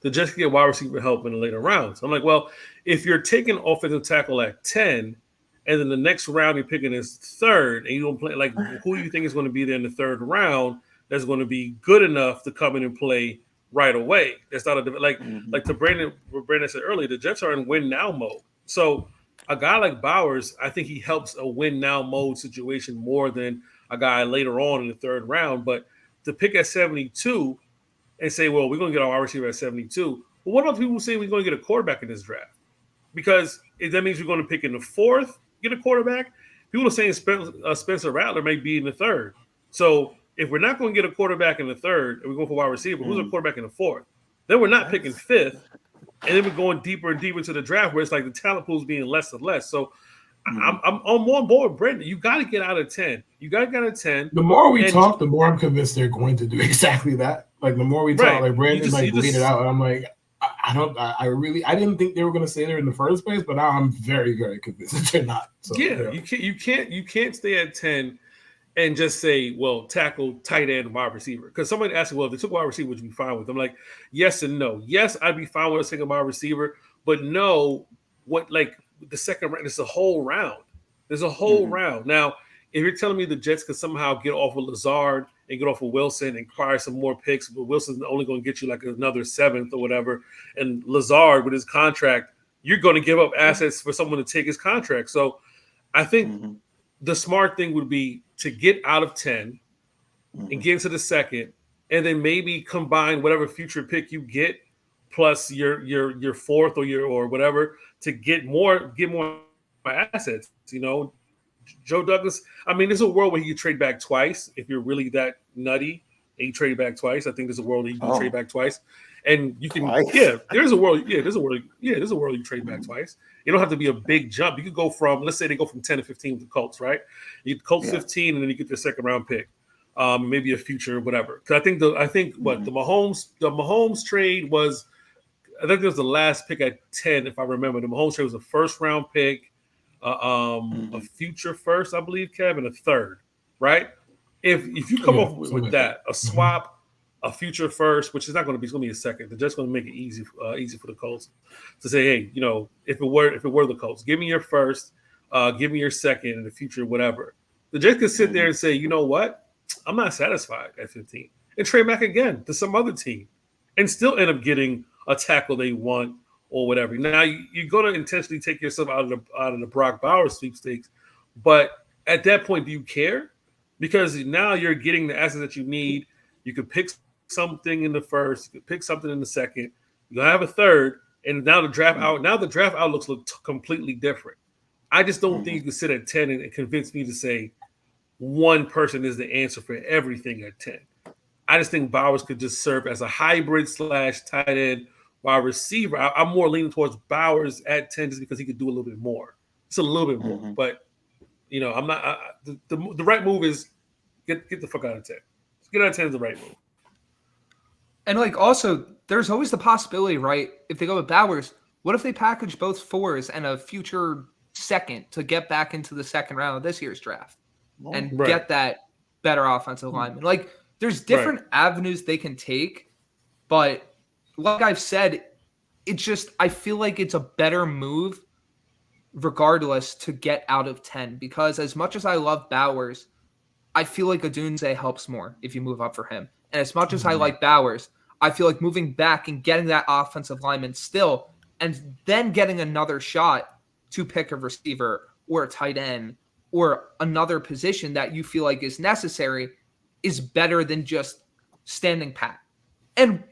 the Jets can get wide receiver help in the later rounds. I'm like, well, if you're taking offensive tackle at 10. And then the next round you're picking is 3rd, and you don't play like who do you think is going to be there in the 3rd round? that's going to be good enough to come in and play right away. That's not like to Brandon said earlier, the Jets are in win now mode. So a guy like Bowers, I think he helps a win now mode situation more than a guy later on in the third round. But to pick at 72 and say, well, we're going to get our wide receiver at 72. Well, what about people who say we're going to get a quarterback in this draft? Because that means we're going to pick in the fourth, get a quarterback. People are saying Spencer Rattler may be in the third. So if we're not going to get a quarterback in the third and we're going for wide receiver, who's a quarterback in the fourth? Then we're not picking fifth. And then we're going deeper and deeper into the draft where it's like the talent pool is being less and less. So I'm on board with Brandon. You got to get out of 10. You got to get out of 10. The more we talk, the more I'm convinced they're going to do exactly that. Like the more we talk, like Brandon laid it out, and I'm like, I didn't think they were going to stay there in the first place, but now I'm very, very convinced that they're not. So, yeah, you can't stay at 10 and just say, well, tackle, tight end, wide receiver. Because somebody asked me, well, if they took wide receiver, would you be fine with them? I'm like, yes and no. Yes, I'd be fine with us taking wide receiver, but no, what like the second round, it's a whole round. There's a whole round. Now, if you're telling me the Jets could somehow get off of Lazard and get off of Wilson and acquire some more picks, but Wilson's only going to get you like another seventh or whatever, and Lazard with his contract, you're going to give up assets for someone to take his contract. So I think the smart thing would be to get out of 10 and get into the second, and then maybe combine whatever future pick you get plus your fourth or whatever to get more assets. You know, Joe Douglas. I mean, there's a world where he could trade back twice if you're really that nutty and you trade back twice. I think there's a world that you can trade back twice, and you can. Twice? Yeah, there's a world. Yeah, there's a world. Yeah, there's a world you trade back twice. You don't have to be a big jump. You could go from, let's say they go from 10 to 15 with the Colts, right? You get Colts 15, and then you get your second round pick, maybe a future, whatever. Because I think what the Mahomes trade was. I think it was the last pick at 10, if I remember. The Mahomes trade was a first round pick, a future first, I believe, Kevin, a third, right? If you come up with that, a swap, a future first, which is not going to be, it's going to be a second. They're just going to make it easy for the Colts to say, hey, you know, if it were the Colts, give me your first, give me your second, and the future, whatever. The Jets could sit there and say, you know what, I'm not satisfied at 15, and trade back again to some other team, and still end up getting a tackle they want or whatever. Now you're going to intentionally take yourself out of the Brock Bowers sweepstakes, but at that point, do you care? Because now you're getting the assets that you need. You could pick something in the first, you could pick something in the second. You have a third, and now the draft outlooks look completely different. I just don't think you can sit at 10 and convince me to say one person is the answer for everything at 10. I just think Bowers could just serve as a hybrid / tight end wide receiver. I'm more leaning towards Bowers at 10 just because he could do a little bit more. It's a little bit more, but you know, I'm not. The right move is get the fuck out of 10. Get out of 10 is the right move. And like also, there's always the possibility, right? If they go with Bowers, what if they package both fours and a future second to get back into the second round of this year's draft and get that better offensive lineman? Like, there's different avenues they can take, but like I've said, I feel like it's a better move regardless to get out of 10, because as much as I love Bowers, I feel like Odunze helps more if you move up for him. And as much as I like Bowers, I feel like moving back and getting that offensive lineman still, and then getting another shot to pick a receiver or a tight end or another position that you feel like is necessary is better than just standing pat. And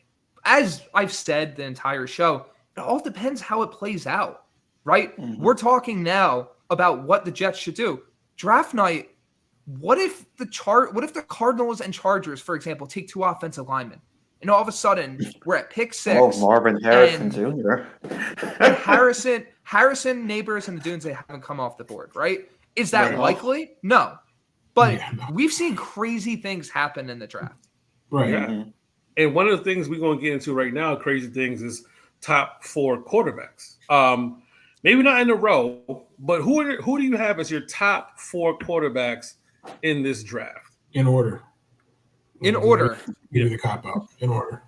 as I've said the entire show, it all depends how it plays out, right? We're talking now about what the Jets should do. Draft night, what if the Cardinals and Chargers, for example, take two offensive linemen, and all of a sudden we're at pick 6? Oh, Marvin Harrison Jr. And Harrison, Neighbors, and the Dunes, they haven't come off the board, right? Is that likely? No. But we've seen crazy things happen in the draft. Right. Yeah. And one of the things we're going to get into right now, crazy things, is top 4 quarterbacks. Maybe not in a row, but who do you have as your top 4 quarterbacks in this draft? In order. In order. Give me the cop out. In order.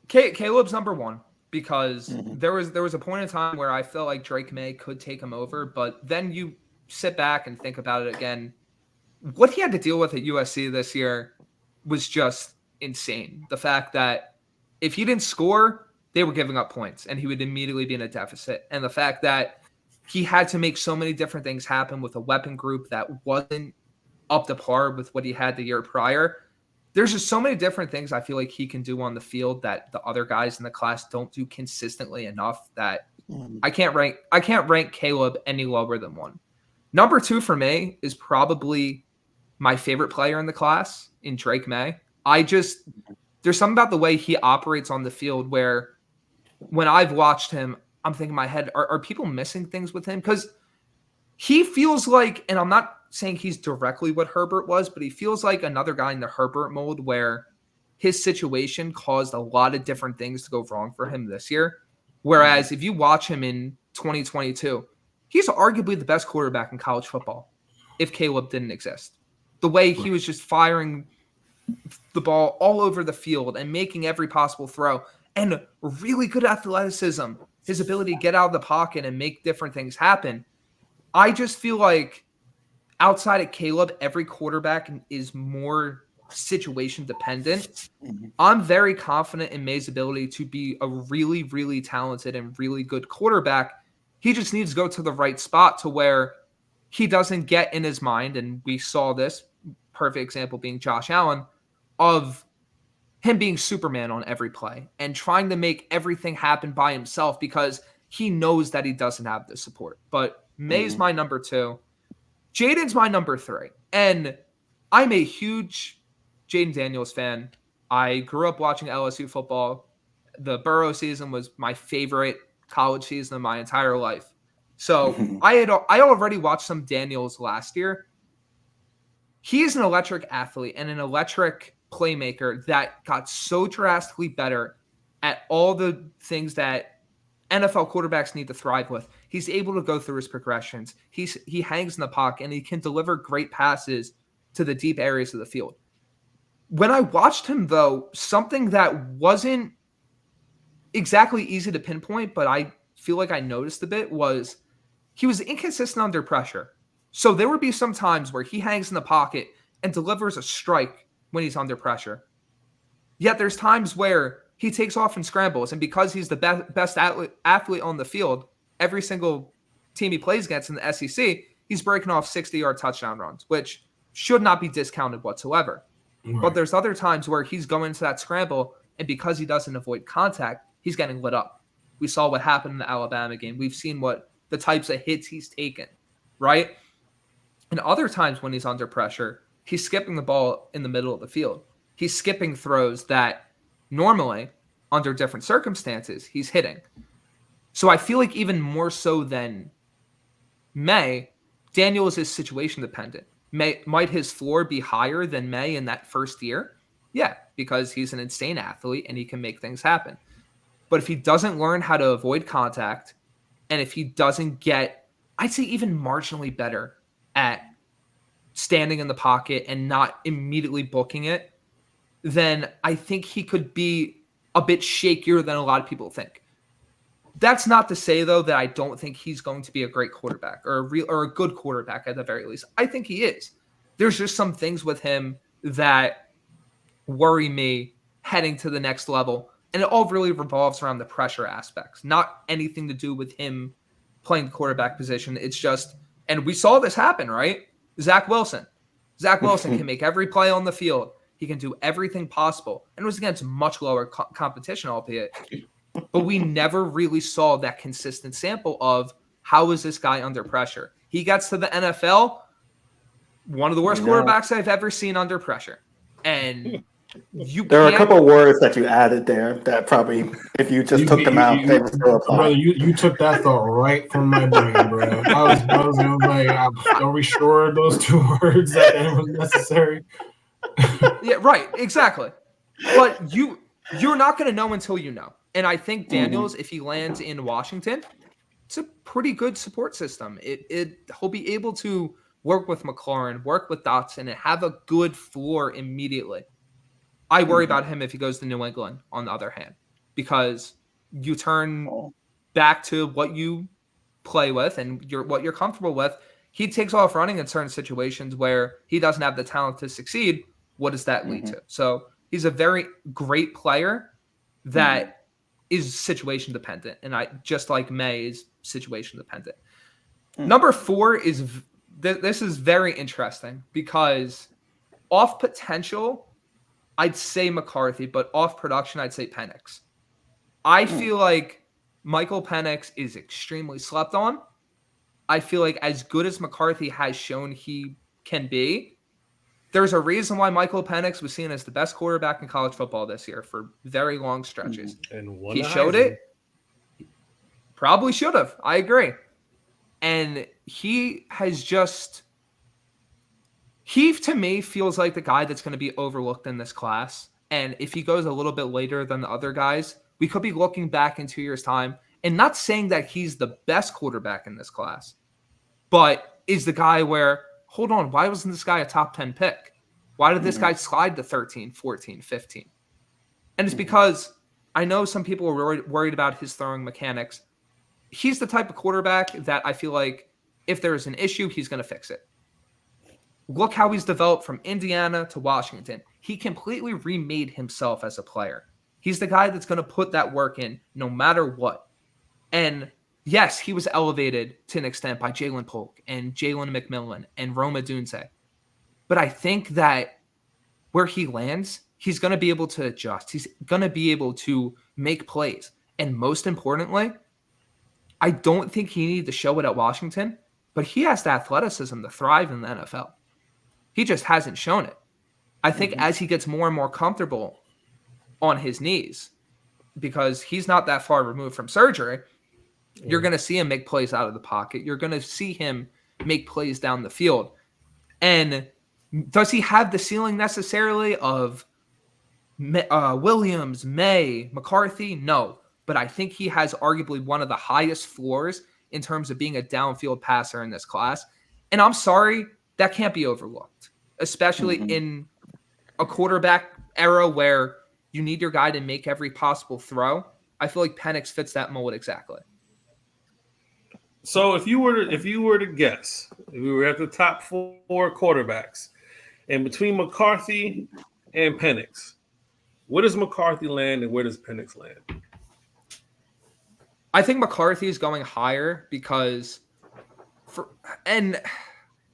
Caleb's number 1, because there was a point in time where I felt like Drake May could take him over, but then you sit back and think about it again. what he had to deal with at USC this year was just insane. The fact that if he didn't score, they were giving up points and he would immediately be in a deficit. And the fact that he had to make so many different things happen with a weapon group that wasn't up to par with what he had the year prior. There's just so many different things I feel like he can do on the field that the other guys in the class don't do consistently enough that I can't rank Caleb any lower than 1. Number 2 for me is probably my favorite player in the class in Drake May. There's something about the way he operates on the field where when I've watched him, I'm thinking in my head, are people missing things with him? Because he feels like, and I'm not saying he's directly what Herbert was, but he feels like another guy in the Herbert mold where his situation caused a lot of different things to go wrong for him this year. Whereas if you watch him in 2022, he's arguably the best quarterback in college football if Caleb didn't exist. The way he was just firing the ball all over the field and making every possible throw and really good athleticism, his ability to get out of the pocket and make different things happen. I just feel like outside of Caleb, every quarterback is more situation dependent. I'm very confident in May's ability to be a really, really talented and really good quarterback. He just needs to go to the right spot to where he doesn't get in his mind, and we saw this, perfect example being Josh Allen, of him being Superman on every play and trying to make everything happen by himself because he knows that he doesn't have the support. But May's my number 2. Jaden's my number 3. And I'm a huge Jaden Daniels fan. I grew up watching LSU football. The Burrow season was my favorite college season of my entire life. So I already watched some Daniels last year. He is an electric athlete and an electric playmaker that got so drastically better at all the things that NFL quarterbacks need to thrive with. He's able to go through his progressions. He hangs in the pocket and he can deliver great passes to the deep areas of the field. When I watched him, though, something that wasn't exactly easy to pinpoint, but I feel like I noticed a bit, was he was inconsistent under pressure. So there would be some times where he hangs in the pocket and delivers a strike when he's under pressure. Yet there's times where he takes off and scrambles, and because he's the best athlete on the field, every single team he plays against in the SEC, he's breaking off 60-yard touchdown runs, which should not be discounted whatsoever. Right. But there's other times where he's going into that scramble, and because he doesn't avoid contact, he's getting lit up. We saw what happened in the Alabama game. We've seen what the types of hits he's taken, right? And other times when he's under pressure, he's skipping the ball in the middle of the field. He's skipping throws that normally, under different circumstances, he's hitting. So I feel like even more so than May, Daniels is situation dependent. Might his floor be higher than May in that first year? Yeah, because he's an insane athlete and he can make things happen. But if he doesn't learn how to avoid contact, and if he doesn't get, I'd say even marginally better at standing in the pocket and not immediately booking it, then I think he could be a bit shakier than a lot of people think. That's not to say, though, that I don't think he's going to be a great quarterback or a good quarterback at the very least. I think he is. There's just some things with him that worry me heading to the next level. And it all really revolves around the pressure aspects, not anything to do with him playing the quarterback position. It's just, and we saw this happen, right? Zach Wilson. Zach Wilson can make every play on the field. He can do everything possible. And it was against much lower competition, albeit. But we never really saw that consistent sample of how is this guy under pressure. He gets to the NFL, one of the worst quarterbacks I've ever seen under pressure. And there are a couple of words that you added there that probably, if you just took them out, they would still apply. Brother, you took that thought right from my brain, bro. I was like, are we sure those 2 words that was necessary? Yeah, right, exactly. But you're not going to know until you know. And I think Daniels, if he lands in Washington, it's a pretty good support system. He'll be able to work with McLaurin, work with Dotson, and have a good floor immediately. I worry about him if he goes to New England, on the other hand, because you turn back to what you play with and what you're comfortable with. he takes off running in certain situations where he doesn't have the talent to succeed. What does that lead to? So he's a very great player that is situation dependent. And I just like May is situation dependent. Number 4 is this is very interesting because off potential, I'd say McCarthy, but off production, I'd say Penix. I feel like Michael Penix is extremely slept on. I feel like as good as McCarthy has shown he can be, there's a reason why Michael Penix was seen as the best quarterback in college football this year for very long stretches. And He showed it. Probably should have. I agree. And he has just... He, to me, feels like the guy that's going to be overlooked in this class. And if he goes a little bit later than the other guys, we could be looking back in 2 years' time and not saying that he's the best quarterback in this class, but is the guy where, hold on, why wasn't this guy a top 10 pick? Why did this guy slide to 13, 14, 15? And it's because I know some people are worried about his throwing mechanics. He's the type of quarterback that I feel like if there's an issue, he's going to fix it. Look how he's developed from Indiana to Washington. He completely remade himself as a player. He's the guy that's going to put that work in no matter what. And yes, he was elevated to an extent by Jalen Polk and Jalen McMillan and Roma Dunze. But I think that where he lands, he's going to be able to adjust. He's going to be able to make plays. And most importantly, I don't think he needed to show it at Washington, but he has the athleticism to thrive in the NFL. He just hasn't shown it. I think as he gets more and more comfortable on his knees, because he's not that far removed from surgery, you're going to see him make plays out of the pocket. You're going to see him make plays down the field. And does he have the ceiling necessarily of Williams, May, McCarthy? No. But I think he has arguably one of the highest floors in terms of being a downfield passer in this class. And I'm sorry, that can't be overlooked, especially in a quarterback era where you need your guy to make every possible throw. I feel like Penix fits that mold exactly. So if you were to guess, if we were at the top 4 quarterbacks, and between McCarthy and Penix, where does McCarthy land and where does Penix land? I think McCarthy is going higher because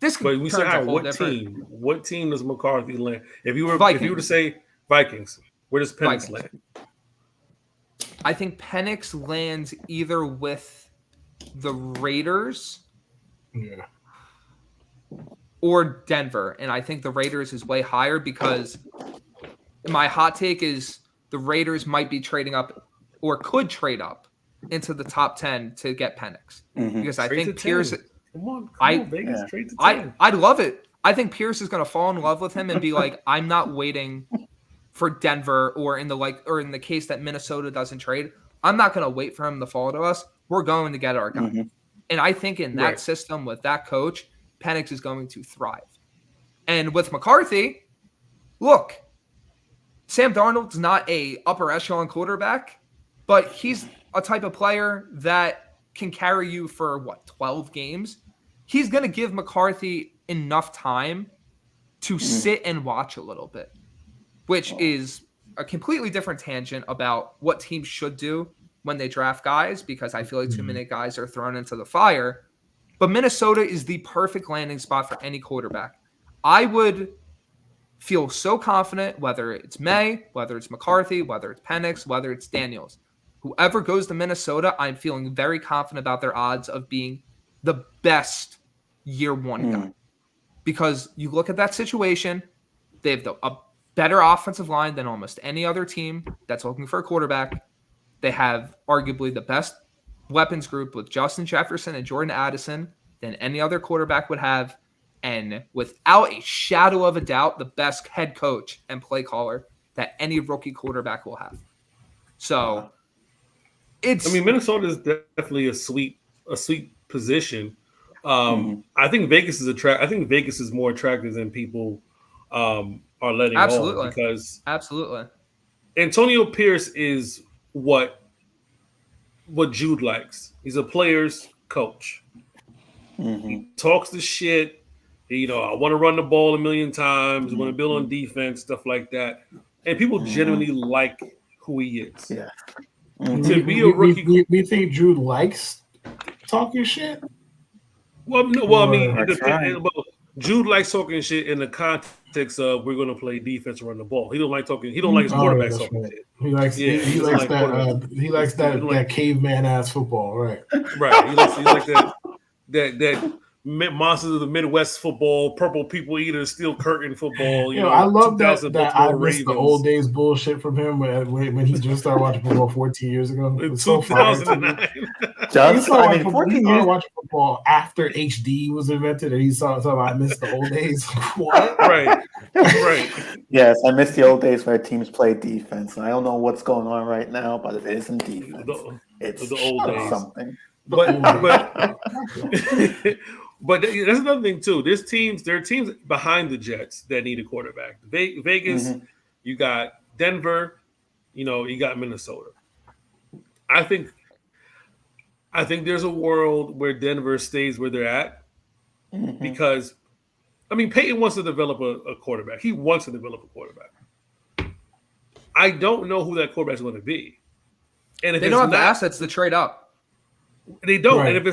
this could we turn say into a whole different team? What team does McCarthy land? If you were to say Vikings, where does Penix land? I think Penix lands either with the Raiders or Denver. And I think the Raiders is way higher because my hot take is the Raiders might be trading up or could trade up into the top 10 to get Penix. Because I think Pierce... Come on, Vegas, trade to 10. I'd love it. I think Pierce is going to fall in love with him and be like, I'm not waiting for Denver or in the case that Minnesota doesn't trade. I'm not going to wait for him to fall to us. We're going to get our guy. And I think in that system with that coach, Penix is going to thrive. And with McCarthy, look, Sam Darnold's not a upper echelon quarterback, but he's a type of player that can carry you for 12 games. He's going to give McCarthy enough time to sit and watch a little bit, which is a completely different tangent about what teams should do when they draft guys, because I feel like too many guys are thrown into the fire. But Minnesota is the perfect landing spot for any quarterback. I would feel so confident, whether it's May, whether it's McCarthy, whether it's Penix, whether it's Daniels. Whoever goes to Minnesota, I'm feeling very confident about their odds of being the best year one guy. Because you look at that situation, they have a better offensive line than almost any other team that's looking for a quarterback. They have arguably the best weapons group with Justin Jefferson and Jordan Addison than any other quarterback would have. And without a shadow of a doubt, the best head coach and play caller that any rookie quarterback will have. So Minnesota is definitely a sweet position. I think Vegas is more attractive than people are letting on, because Antonio Pierce is what Jude likes. He's a player's coach. He talks the shit. I want to run the ball a million times. I want to build on defense, stuff like that. And people genuinely like who he is. Yeah. To be a rookie, we think Jude likes talking shit. Well, no, well, I mean, right. Jude likes talking shit in the context of we're going to play defense and run the ball. He don't like talking. He don't like his quarterback talking shit. He likes that caveman ass football, right? Right. He likes that monsters of the Midwest football, purple people eaters, steel curtain football. I love that I missed the old days bullshit from him when he just started watching football 14 years ago. In 2009. He started watching football after HD was invented, and he saw I missed the old days. What? Right. Yes, I missed the old days where teams played defense. I don't know what's going on right now, but it isn't defense. It's the old days. Something. But that's another thing too. There are teams behind the Jets that need a quarterback. Vegas, you got Denver, you got Minnesota. I think there's a world where Denver stays where they're at because, Peyton wants to develop a quarterback. He wants to develop a quarterback. I don't know who that quarterback is going to be, and if they don't have the assets to trade up. They don't, right. And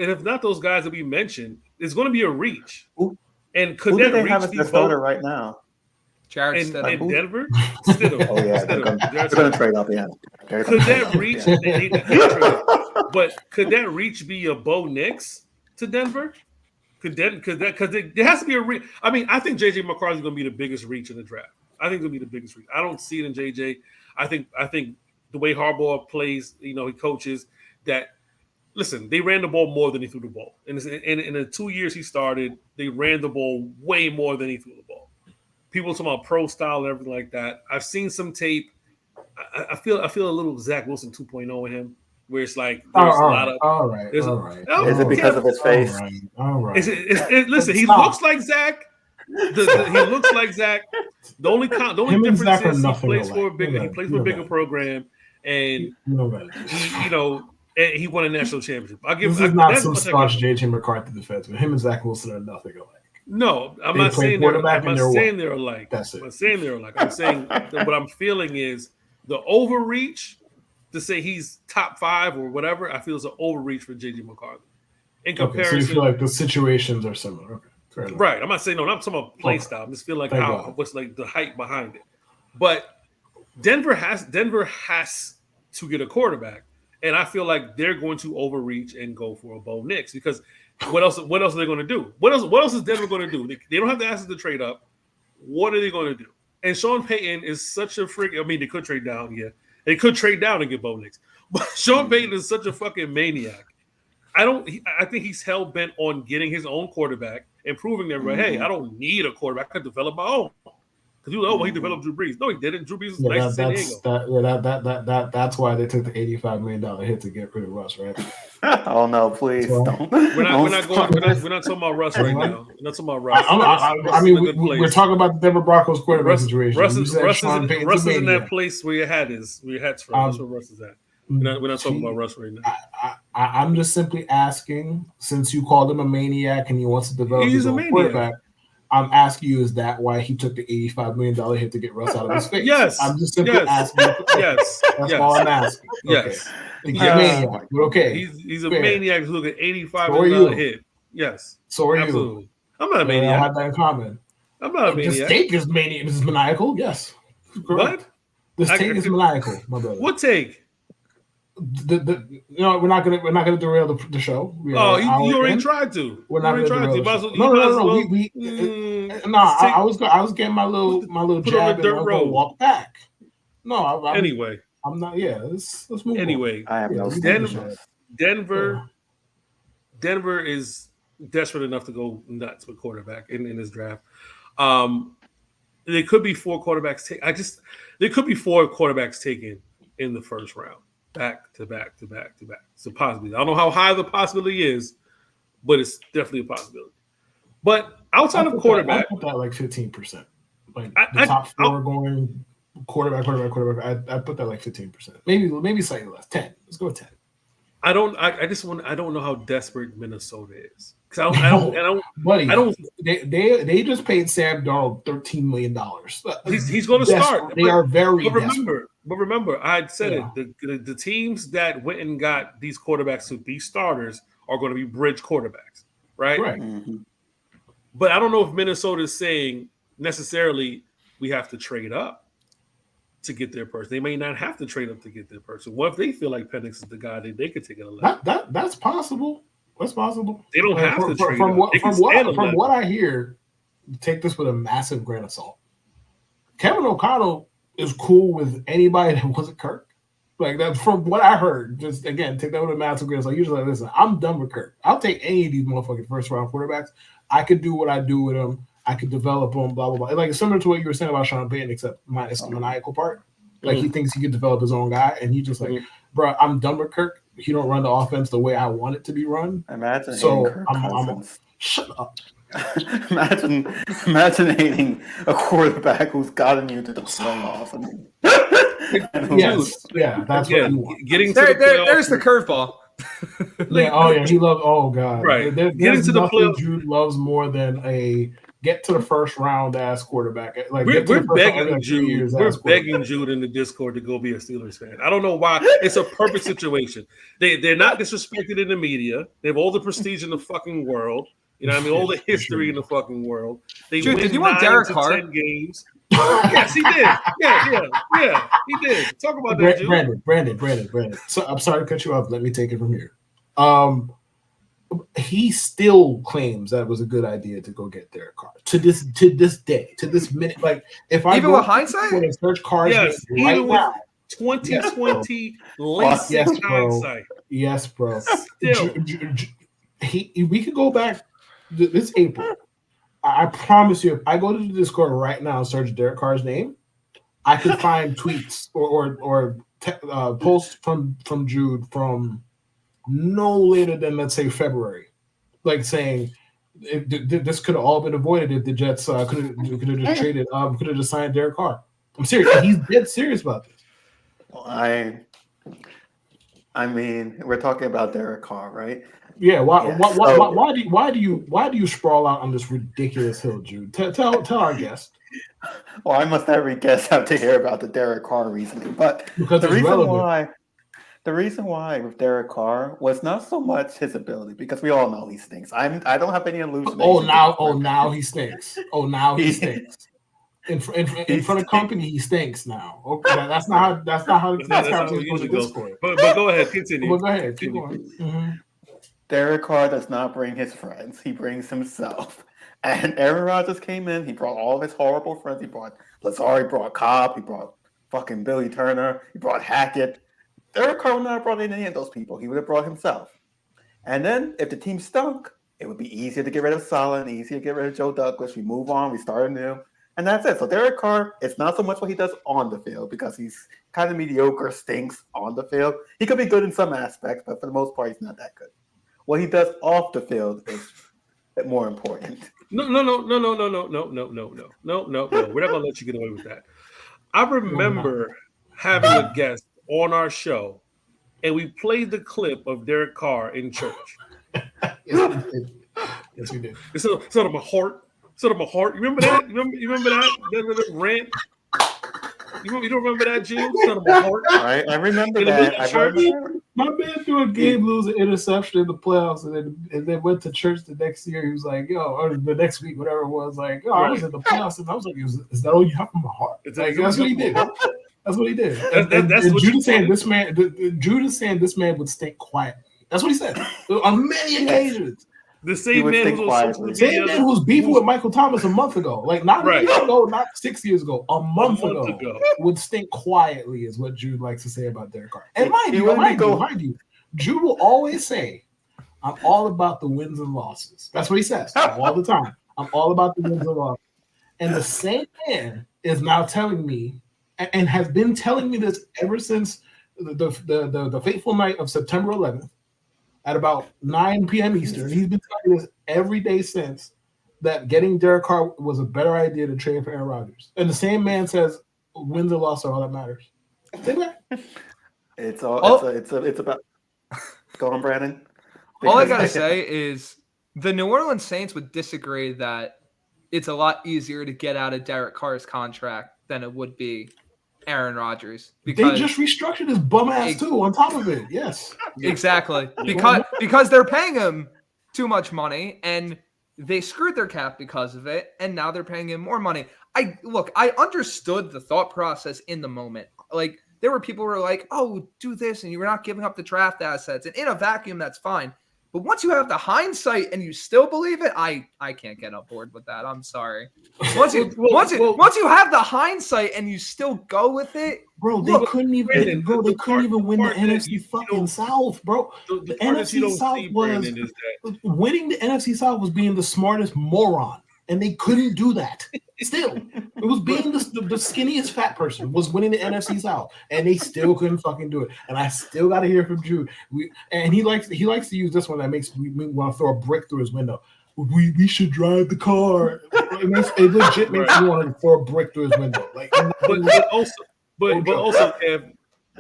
if not those guys that we mentioned, it's going to be a reach. And could that reach have as their starter right now? Jared Stidham in Denver. Stidham. Oh yeah, they're going to trade up. Yeah. Could that reach? But could that reach be a Bo Nix to Denver? Because there has to be a reach. I think JJ McCarthy is going to be the biggest reach in the draft. I think it's going to be the biggest reach. I don't see it in JJ. I think the way Harbaugh plays, he coaches that. Listen, they ran the ball more than he threw the ball. And in the 2 years he started, they ran the ball way more than he threw the ball. People talking about pro style and everything like that. I've seen some tape. I feel a little Zach Wilson 2.0 in him, where it's like there's a lot of. All right. Is it because of his face? All right. Listen, he looks like Zach. He looks like Zach. The only difference is he plays for a bigger program, and and he won a national championship. This is not some staunch JJ McCarthy defense, but him and Zach Wilson are nothing alike. No, I'm not saying they're alike. I'm saying what I'm feeling is the overreach to say he's top 5 or whatever. I feel is an overreach for JJ McCarthy. In comparison, so you feel like the situations are similar. Okay, fair enough. Right. I'm not saying I'm talking about play style. I just feel like what's like the hype behind it. But Denver has to get a quarterback. And I feel like they're going to overreach and go for a Bo Nix because what else are they going to do? What else is Denver going to do? They don't have the assets to trade up. What are they going to do? And Sean Payton is such a freak. They could trade down, yeah. They could trade down and get Bo Nix. But Sean Payton is such a fucking maniac. I think he's hell bent on getting his own quarterback and proving that, hey, I don't need a quarterback. I can develop my own. Because he developed Drew Brees. No, he didn't. Drew Brees was nice in San Diego. That's why they took the $85 million hit to get rid of Russ, right? Oh no, please don't. We're not talking about Russ right now. We're not talking about Russ. We're talking about the Denver Broncos quarterback situation. Russ is in that place where your hat's from. That's where Russ is at. We're not talking about Russ right now. I'm just simply asking, since you called him a maniac and he wants to develop his own quarterback. I'm asking you, is that why he took the $85 million hit to get Russ out of his face? Yes. I'm just simply asking. Yes. That's all I'm asking. Yes. Okay. He's a maniac. Okay. He's a maniac who's looking at $85 million hit. Yes. So are Absolutely. you. I'm not a maniac. I have that in common. I'm not a maniac. This take is maniac. This is maniacal. Yes. What? This take is maniacal, my brother. What take? We're not gonna derail the show. You already tried to. We're not gonna derail the show. No. I was getting my little jab and I was gonna walk back. No, anyway. I'm not. Yeah, let's move. Anyway, I have no Denver is desperate enough to go nuts with quarterback in this draft. There could be 4 quarterbacks. There could be 4 quarterbacks taken in the first round. Back to back. It's a possibility. I don't know how high the possibility is, but it's definitely a possibility. But outside of quarterback, I put that like 15%. Like the top 4 going quarterback. I put that like 15%. Maybe slightly less. 10. Let's go with 10. I don't know how desperate Minnesota is. Because buddy, I don't. They just paid Sam Darnold $13 million. He's going to start. They are very desperate. But remember, I had said Yeah. it. The teams that went and got these quarterbacks to be starters are going to be bridge quarterbacks, right? Right. Mm-hmm. But I don't know if Minnesota is saying necessarily we have to trade up to get their person. They may not have to trade up to get their person. What if they feel like Penix is the guy that they could take it 11? That's possible. That's possible. They don't have to trade from up. From what I hear, take this with a massive grain of salt. Kevin O'Connell is cool with anybody that wasn't Kirk. Like that, from what I heard, just again, take that with a massive grain of salt. Usually, listen, I'm done with Kirk. I'll take any of these motherfucking first round quarterbacks. I could do what I do with them. I could develop them, blah, blah, blah. Like similar to what you were saying about Sean Payton, except minus the maniacal part. Like he thinks he could develop his own guy, and he just like, bro, I'm done with Kirk. He don't run the offense the way I want it to be run. Imagine I'm shut up. Imagine hating a quarterback who's gotten you to the playoffs. That's what you want. Getting to there's the curveball. He loves. Oh god, right. Getting to the playoffs, Jude loves more than a get to the first round ass quarterback. Like we're begging Jude. We're begging Jude in the Discord to go be a Steelers fan. I don't know why. It's a perfect situation. They're not disrespected in the media. They have all the prestige in the fucking world. You know what I mean? All the history in the fucking world. They Jude, win did you want Derek Carr? 10 games. Yes, he did. Yeah, he did. Talk about that, Jude. Brandon. So I'm sorry to cut you off. Let me take it from here. He still claims that it was a good idea to go get Derek Carr to this day, to this minute. Like if I even with hindsight, search Carr's yes, right now, 2020 LASIK hindsight. Yes, bro. Still. We could go back this April. I promise you, if I go to the Discord right now and search Derek Carr's name, I could find tweets or posts from Jude from no later than, let's say, February, like saying this could have all been avoided if the Jets could have just traded, could have just signed Derek Carr. I'm serious. He's dead serious about this. I mean, we're talking about Derek Carr, right? Yeah. Why do you sprawl out on this ridiculous hill, Jude? Tell our guest. Well, I must every guest have to hear about the Derek Carr reasoning, but because the reason why with Derek Carr was not so much his ability, because we all know he stinks. I don't have any illusion. Now he stinks. Now he stinks. In front of company, he stinks now. Okay, that's not how it's supposed to go. But go ahead, continue. Well, go ahead, keep going. Mm-hmm. Derek Carr does not bring his friends; he brings himself. And Aaron Rodgers came in. He brought all of his horrible friends. He brought Lazard. He brought Cobb. He brought fucking Billy Turner. He brought Hackett. Derek Carr would not have brought in any of those people. He would have brought himself. And then if the team stunk, it would be easier to get rid of Saleh and easier to get rid of Joe Douglas. We move on. We start anew. And that's it. So Derek Carr, it's not so much what he does on the field because he's kind of mediocre, stinks on the field. He could be good in some aspects, but for the most part, he's not that good. What he does off the field is more important. No. We're not gonna let you get away with that. I remember having a guest on our show, and we played the clip of Derek Carr in church. Yes, we did. It's sort of my heart. You remember that? You remember that rant? You don't remember that, Jude? Sort of my heart. I remember that. My man threw a game-losing interception in the playoffs, and then went to church the next year. He was like, or the next week, whatever it was, like, I was in the playoffs, and I was like, is that all you have from my heart? Like, that's what he did. That's what he did. And Jude is saying this man. Jude is saying this man would stink quietly. That's what he said on many occasions. The same man who was beefing with Michael Thomas a month ago, like not a year ago, not 6 years ago, a month ago, would stink quietly, is what Jude likes to say about Derek Carr. And mind you, Jude will always say, "I'm all about the wins and losses." That's what he says all the time. I'm all about the wins and losses. And the same man is now telling me, and has been telling me this ever since the fateful night of September 11th. At about 9 p.m. Eastern, he's been telling me this every day since, that getting Derek Carr was a better idea to trade for Aaron Rodgers. And the same man says wins or loss are all that matters. Say that. It's about Go on, Brandon. All I Because- gotta say is the New Orleans Saints would disagree that it's a lot easier to get out of Derek Carr's contract than it would be Aaron Rodgers. They Because just restructured his bum ass too. On top of it, yes, exactly because they're paying him too much money and they screwed their cap because of it, and now they're paying him more money. I understood the thought process in the moment. Like there were people who were like, "Oh, do this," and you're not giving up the draft assets, and in a vacuum, that's fine. But once you have the hindsight and you still believe it, I can't get on board with that. I'm sorry. Once you have the hindsight and you still go with it, bro, they couldn't even win the NFC fucking South, bro. The NFC South was winning. The NFC South was being the smartest moron, and they couldn't do that. Still, it was being the skinniest fat person was winning the NFC South, and they still couldn't fucking do it. And I still got to hear from Jude. He likes to use this one that makes me want to throw a brick through his window. We should drive the car. It legit makes me want to throw a brick through his window. Like, but also, Kev,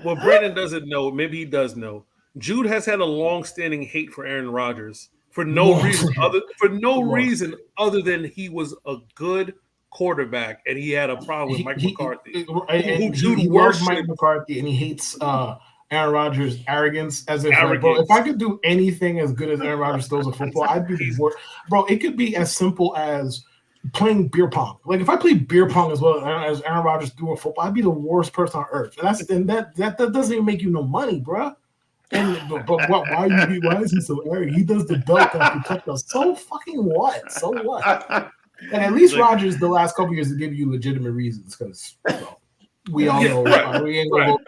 what Brandon doesn't know, maybe he does know. Jude has had a long-standing hate for Aaron Rodgers for no reason other than he was a good quarterback, and he had a problem with Mike McCarthy. He loves Mike McCarthy, and he hates Aaron Rodgers' arrogance. As if, like, bro, if I could do anything as good as Aaron Rodgers throws a football, I'd be the worst. Bro, it could be as simple as playing beer pong. Like if I played beer pong as well as Aaron Rodgers threw a football, I'd be the worst person on earth. And that doesn't even make you no money, bro. And but why is he so arrogant? He does the belt after touchdown. So fucking what? So what? And at least Rodgers, the last couple years, to give you legitimate reasons, because we all know we ain't gonna go.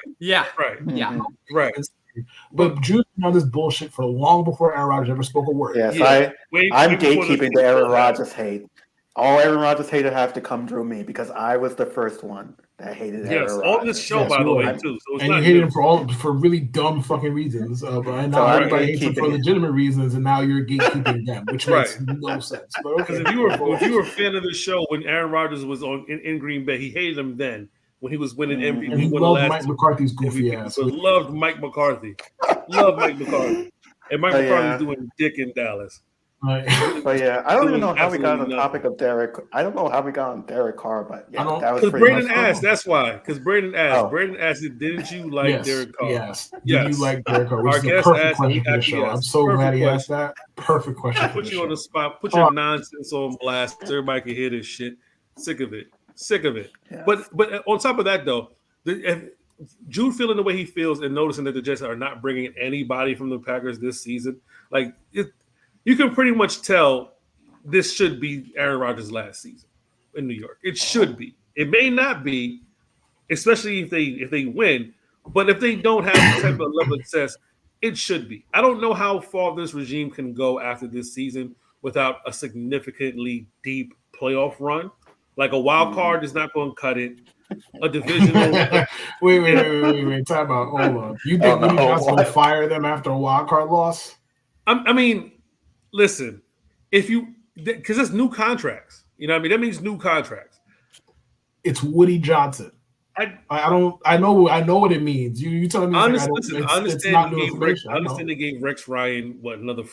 Right. But Jude on this bullshit for long before Aaron Rodgers ever spoke a word. Yes, I'm gatekeeping the Aaron Rodgers hate. All Aaron Rodgers haters have to come through me because I was the first one that hated Aaron Rodgers. On this show, by the way, too. So and you hated him for really dumb fucking reasons. And now everybody hates him for legitimate reasons, and now you're gatekeeping them, which makes no sense. Because if you were a fan of the show when Aaron Rodgers was in Green Bay, he hated him then when he was winning MVP. And he loved Mike McCarthy's goofy ass. So loved Mike McCarthy. Loved Mike McCarthy. And Mike McCarthy's doing dick in Dallas. But yeah, I don't even know how we got on the topic of Derek. I don't know how we got on Derek Carr, but yeah, that was pretty Brandon asked. That's why. Because Brandon asked. Brandon asked, "Didn't you like Derek Carr?" Yes. Did you like Derek Carr? Which is a perfect question for the show. I'm so glad he asked that. Perfect question. Put you on the spot. Put your nonsense on blast. So everybody can hear this shit. Sick of it. Yeah. But on top of that, though, Jude feeling the way he feels and noticing that the Jets are not bringing anybody from the Packers this season, like you can pretty much tell this should be Aaron Rodgers' last season in New York. It should be. It may not be, especially if they win, but if they don't have the type of level of success, it should be. I don't know how far this regime can go after this season without a significantly deep playoff run. Like a wild card is not going to cut it. A divisional. Wait. Time out. Hold on. You think Woody Johnson will fire them after a wild card loss? I mean, listen, because it's new contracts. You know what I mean? That means new contracts. It's Woody Johnson. I know what it means. You telling me? I understand they gave Rex Ryan another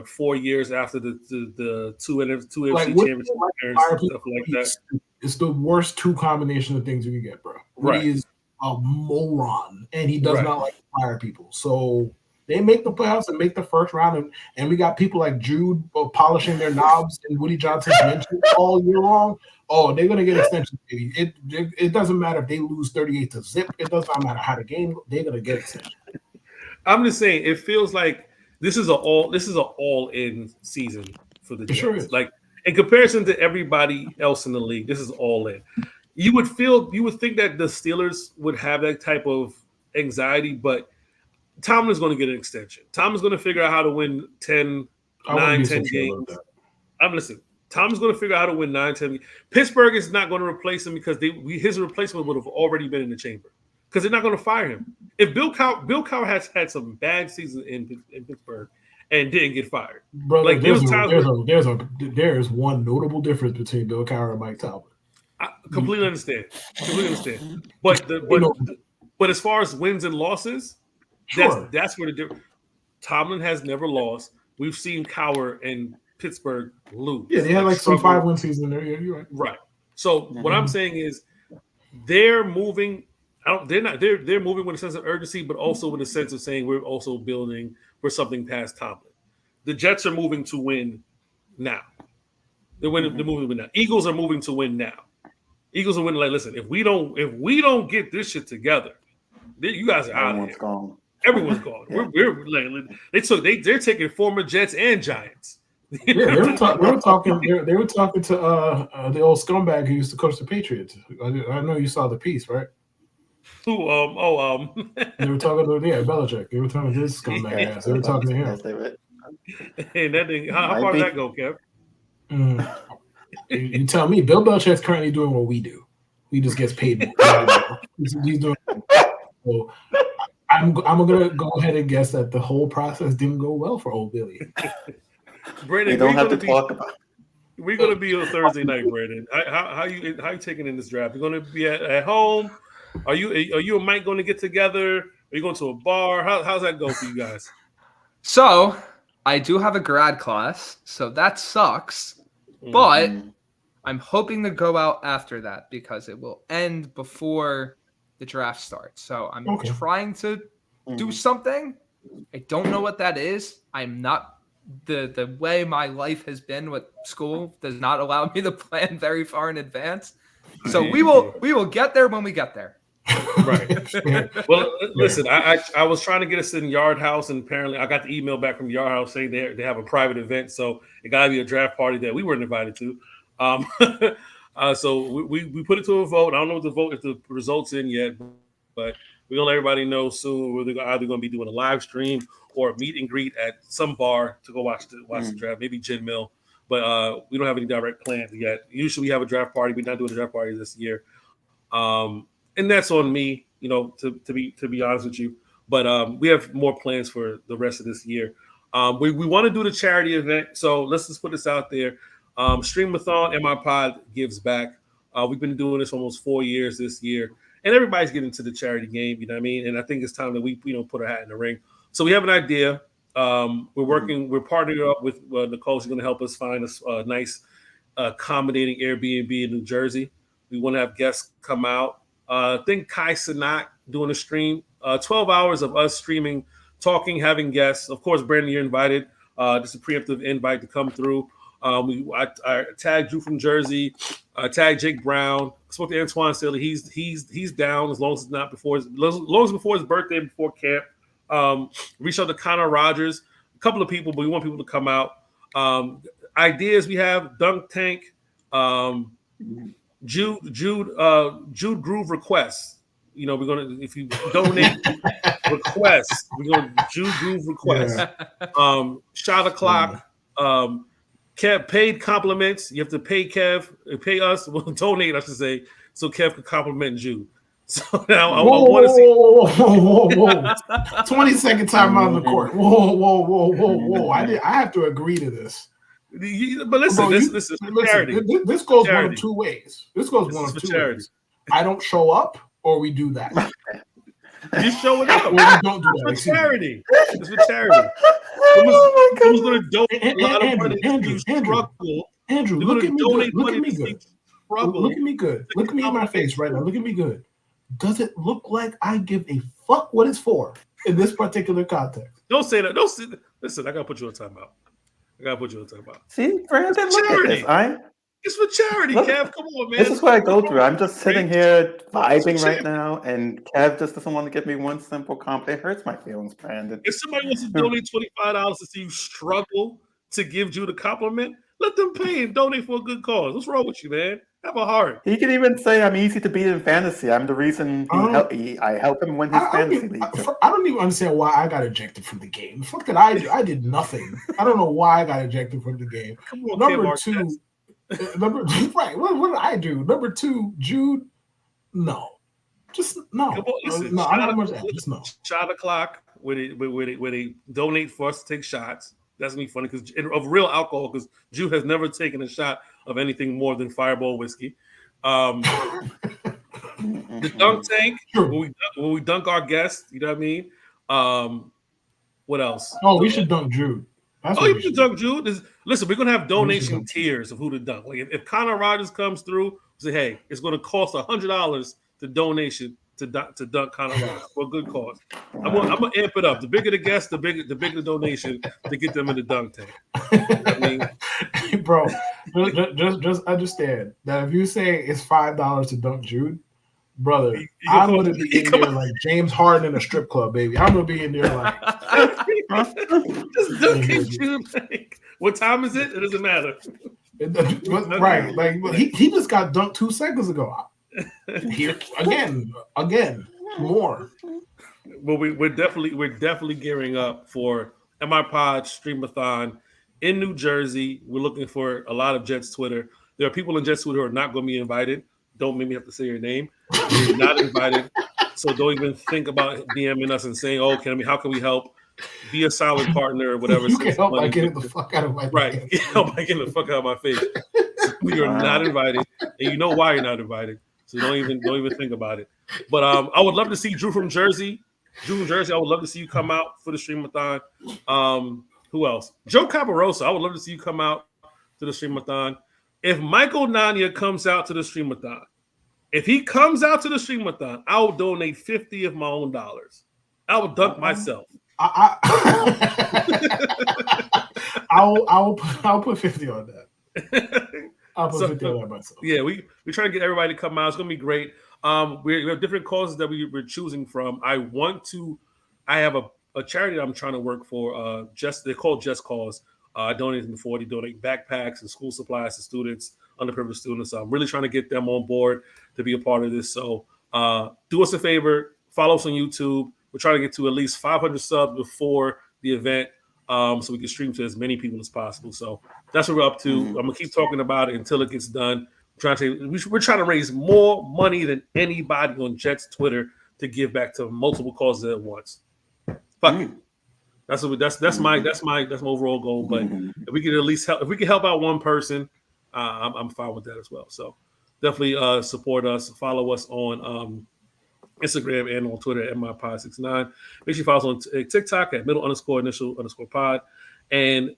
4 years after the two NFC championships and stuff like that. It's the worst two combination of things you can get, bro. Woody is a moron, and he does not like to fire people. So they make the playoffs and make the first round, and we got people like Jude polishing their knobs and Woody Johnson's mention all year long. Oh, they're gonna get extensions, baby. It doesn't matter if they lose 38-0. It does not matter how the game. They're gonna get extensions. I'm just saying, it feels like this is an all-in season for the Jets. Sure is. Like in comparison to everybody else in the league, this is all in. You would think that the Steelers would have that type of anxiety, but Tomlin's going to get an extension. Tomlin's going to figure out how to win 10 games. I'm listening. Tom's going to figure out how to win 9, 10 games. Pittsburgh is not going to replace him because his replacement would have already been in the chamber because they're not going to fire him. If Bill Cowher has had some bad seasons in Pittsburgh and didn't get fired. Bro, like there's one notable difference between Bill Cowher and Mike Tomlin. I completely understand. But as far as wins and losses, that's where the difference. Tomlin has never lost. We've seen Cowher and Pittsburgh lose. Yeah, they had like some struggle. 5-win season there. Yeah, you're right. Right. So what I'm saying is they're moving. They're moving with a sense of urgency, but also with a sense of saying we're also building for something past Tomlin. The Jets are moving to win now. They're moving to win now. Eagles are moving to win now. Eagles are winning. Like, listen, if we don't get this shit together, you guys are out of here. Gone. Everyone's gone. Yeah. They're taking former Jets and Giants. Yeah, they were talking to the old scumbag who used to coach the Patriots. I know you saw the piece, right? Who? They were talking to Belichick. They were talking to this scumbag ass. They were talking to him. Hey, that thing. How far did that go, Kev? You tell me. Bill Belichick's currently doing what we do. He just gets paid more. He's doing. So I'm gonna go ahead and guess that the whole process didn't go well for old Billy. Brandyn, we don't have to talk about. We're gonna be on Thursday night, Brandyn. How you taking in this draft? You're gonna be at home? Are you and Mike going to get together? Are you going to a bar? How's that go for you guys? So I do have a grad class, so that sucks. But I'm hoping to go out after that because it will end before the draft starts. So I'm trying to do something. I don't know what that is. I'm not the way my life has been with school does not allow me to plan very far in advance. So we will get there when we get there. Right. Well, listen, I was trying to get us in Yard House, and apparently I got the email back from Yard House saying they have a private event, so it got to be a draft party that we weren't invited to. So we put it to a vote. I don't know if the results in yet, but we're gonna let everybody know soon. We're either going to be doing a live stream or a meet and greet at some bar to go watch the draft, maybe Gin Mill. But we don't have any direct plans yet. Usually we have a draft party. We're not doing a draft party this year. And that's on me, to be honest with you. But we have more plans for the rest of this year. We want to do the charity event. So let's just put this out there. Streamathon and my pod gives back. We've been doing this almost 4 years this year. And everybody's getting to the charity game, you know what I mean? And I think it's time that we put our hat in the ring. So we have an idea. We're partnering up with Nicole. She's going to help us find a nice, accommodating Airbnb in New Jersey. We want to have guests come out. I think Kai Cenat doing a stream, 12 hours of us streaming, talking, having guests. Of course, Brandyn, you're invited. Just a preemptive invite to come through. I tagged Drew from Jersey. I tagged Jake Brown. I spoke to Antoine Staley. He's down as long as it's not before his birthday, before camp. Reached out to Connor Rogers, a couple of people, but we want people to come out. Ideas we have: Dunk Tank, Jude Groove requests. We're gonna, if you donate requests, we're gonna Jude Groove requests. Shot o'clock. Kev paid compliments. You have to pay Kev, pay us. Well, donate, I should say, so Kev can compliment Jude. So now I want to see. Whoa. 20-second time out on the court. Whoa. I have to agree to this. But listen, this is charity. This goes one of two ways. This goes one of two ways. I don't show up, or we do that. You show it up. Or we don't do that. It's for charity. It's for charity. Who's going to donate a lot of money? Andrew, look at me good. Look at me good. Look at me good. Look at me in my face right now. Look at me good. Does it look like I give a fuck what it's for in this particular context? Don't say that. Listen, I got to put you on timeout. See, Brandyn, look at this. It's for charity, Kev. Come on, man. This is what I go through. I'm just sitting here vibing right now, and Kev just doesn't want to give me one simple compliment. It hurts my feelings, Brandyn. If somebody wants to donate $25 to see you struggle to give Jude a compliment, let them pay and donate for a good cause. What's wrong with you, man? Have a heart. He can even say I'm easy to beat in fantasy. I'm the reason I help him win his fantasy league. I don't even understand why I got ejected from the game. The fuck did I do? I did nothing. I don't know why I got ejected from the game. Come on, Number two. Right. What did I do? Number two, Jude. No, just no. Listen, no, I'm not much. Just no. Shot o'clock where they donate for us to take shots. That's gonna be funny because of real alcohol. Because Jude has never taken a shot of anything more than Fireball whiskey. The dunk tank when we dunk our guests. You know what I mean? What else? Oh, we should dunk Jude. That's Oh, what you we should should dunk Jude. Listen, we're gonna have donation dunk Jude. tiers of who to dunk. Like if Connor Rogers comes through, say, hey, it's gonna cost $100 to donation to dunk Connor Rogers for a good cause. I'm gonna amp it up. The bigger the guest, the bigger the donation to get them in the dunk tank. I mean, bro, just understand that if you say it's $5 to dunk Jude, brother, I'm gonna be in there like James Harden in a strip club, baby. I'm gonna be in there like just dunking Jude. Like, what time is it? It doesn't matter. Right, like he just got dunked 2 seconds ago. Here again, more. Well, we're definitely gearing up for MI Pod Streamathon in New Jersey. We're looking for a lot of Jets Twitter. There are people in Jets Twitter who are not going to be invited. Don't make me have to say your name. You're not invited, so don't even think about DMing us and saying, "Oh, how can we help?" Be a solid partner or whatever. You can help by getting the fuck out of my right. face. Help by getting the fuck out of my face. So you're not invited, and you know why you're not invited. So don't even think about it. But I would love to see Drew from Jersey. I would love to see you come out for the Streamathon. Who else? Joe Caparosa. I would love to see you come out to the Streamathon. If Michael Nania comes out to the Streamathon, if he comes out to the Streamathon, I will donate 50 of my own dollars. I will dunk myself. I'll put 50 on that. I'll put 50 on that myself. Yeah, we try to get everybody to come out. It's gonna be great. We have different causes that we're choosing from. I have a charity that I'm trying to work for. They're called Just Cause. I donated them before. They donate backpacks and school supplies to students, underprivileged students. So I'm really trying to get them on board to be a part of this. So do us a favor, follow us on YouTube. We're trying to get to at least 500 subs before the event, so we can stream to as many people as possible. So that's what we're up to. I'm gonna keep talking about it until it gets done. We're trying to raise more money than anybody on Jets Twitter to give back to multiple causes at once. Fuck it. That's my overall goal. But if we can at least help, if we can help out one person, I'm fine with that as well. So definitely support us, follow us on Instagram and on Twitter at MyPod69. Make sure you follow us on TikTok at _initial_pod. And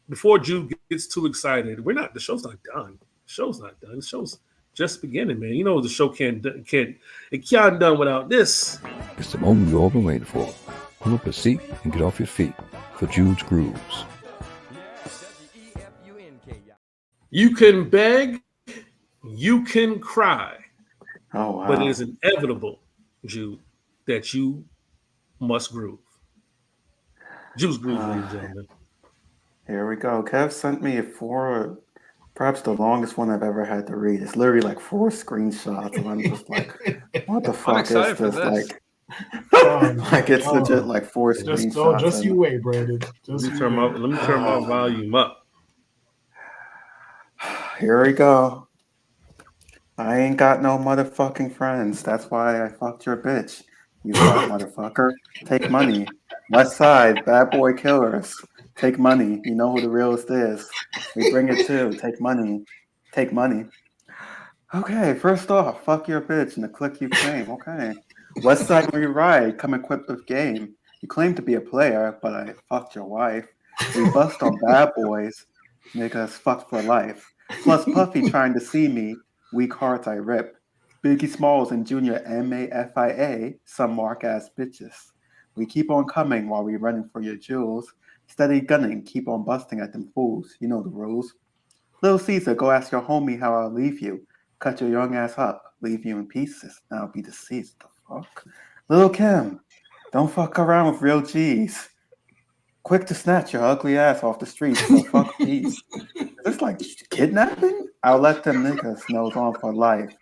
before Jude gets too excited, the show's not done. The show's not done. The show's just beginning, man. You know the show can't done without this. It's the moment we've all been waiting for. Pull up a seat and get off your feet for Judes Grooves. You can beg, you can cry, but it is inevitable, Jude, that you must groove. Judes Grooves, ladies and gentlemen. Here we go. Kev sent me perhaps the longest one I've ever had to read. It's literally like 4 screenshots, and I'm just like, what the fuck is this? Like it's legit like 4 screenshots. Just you wait, Brandon. Let me turn my volume up. Here we go. I ain't got no motherfucking friends. That's why I fucked your bitch. You fuck motherfucker. Take money. West Side, bad boy killers. Take money. You know who the realest is. We bring it too. Take money. Take money. Okay, first off, fuck your bitch and the click you claim. Okay. West Side where you ride, come equipped with game. You claim to be a player, but I fucked your wife. We bust on bad boys. Niggas fucked for life. Plus Puffy trying to see me. Weak hearts I rip. Biggie Smalls and Junior MAFIA, some mark-ass bitches. We keep on coming while we running for your jewels. Steady gunning, keep on busting at them fools. You know the rules. Little Caesar, go ask your homie how I'll leave you. Cut your young ass up, leave you in pieces. Now be deceased. The fuck? Little Kim, don't fuck around with real G's. Quick to snatch your ugly ass off the streets, so fuck peace. Is this like kidnapping? I'll let them niggas nose on for life.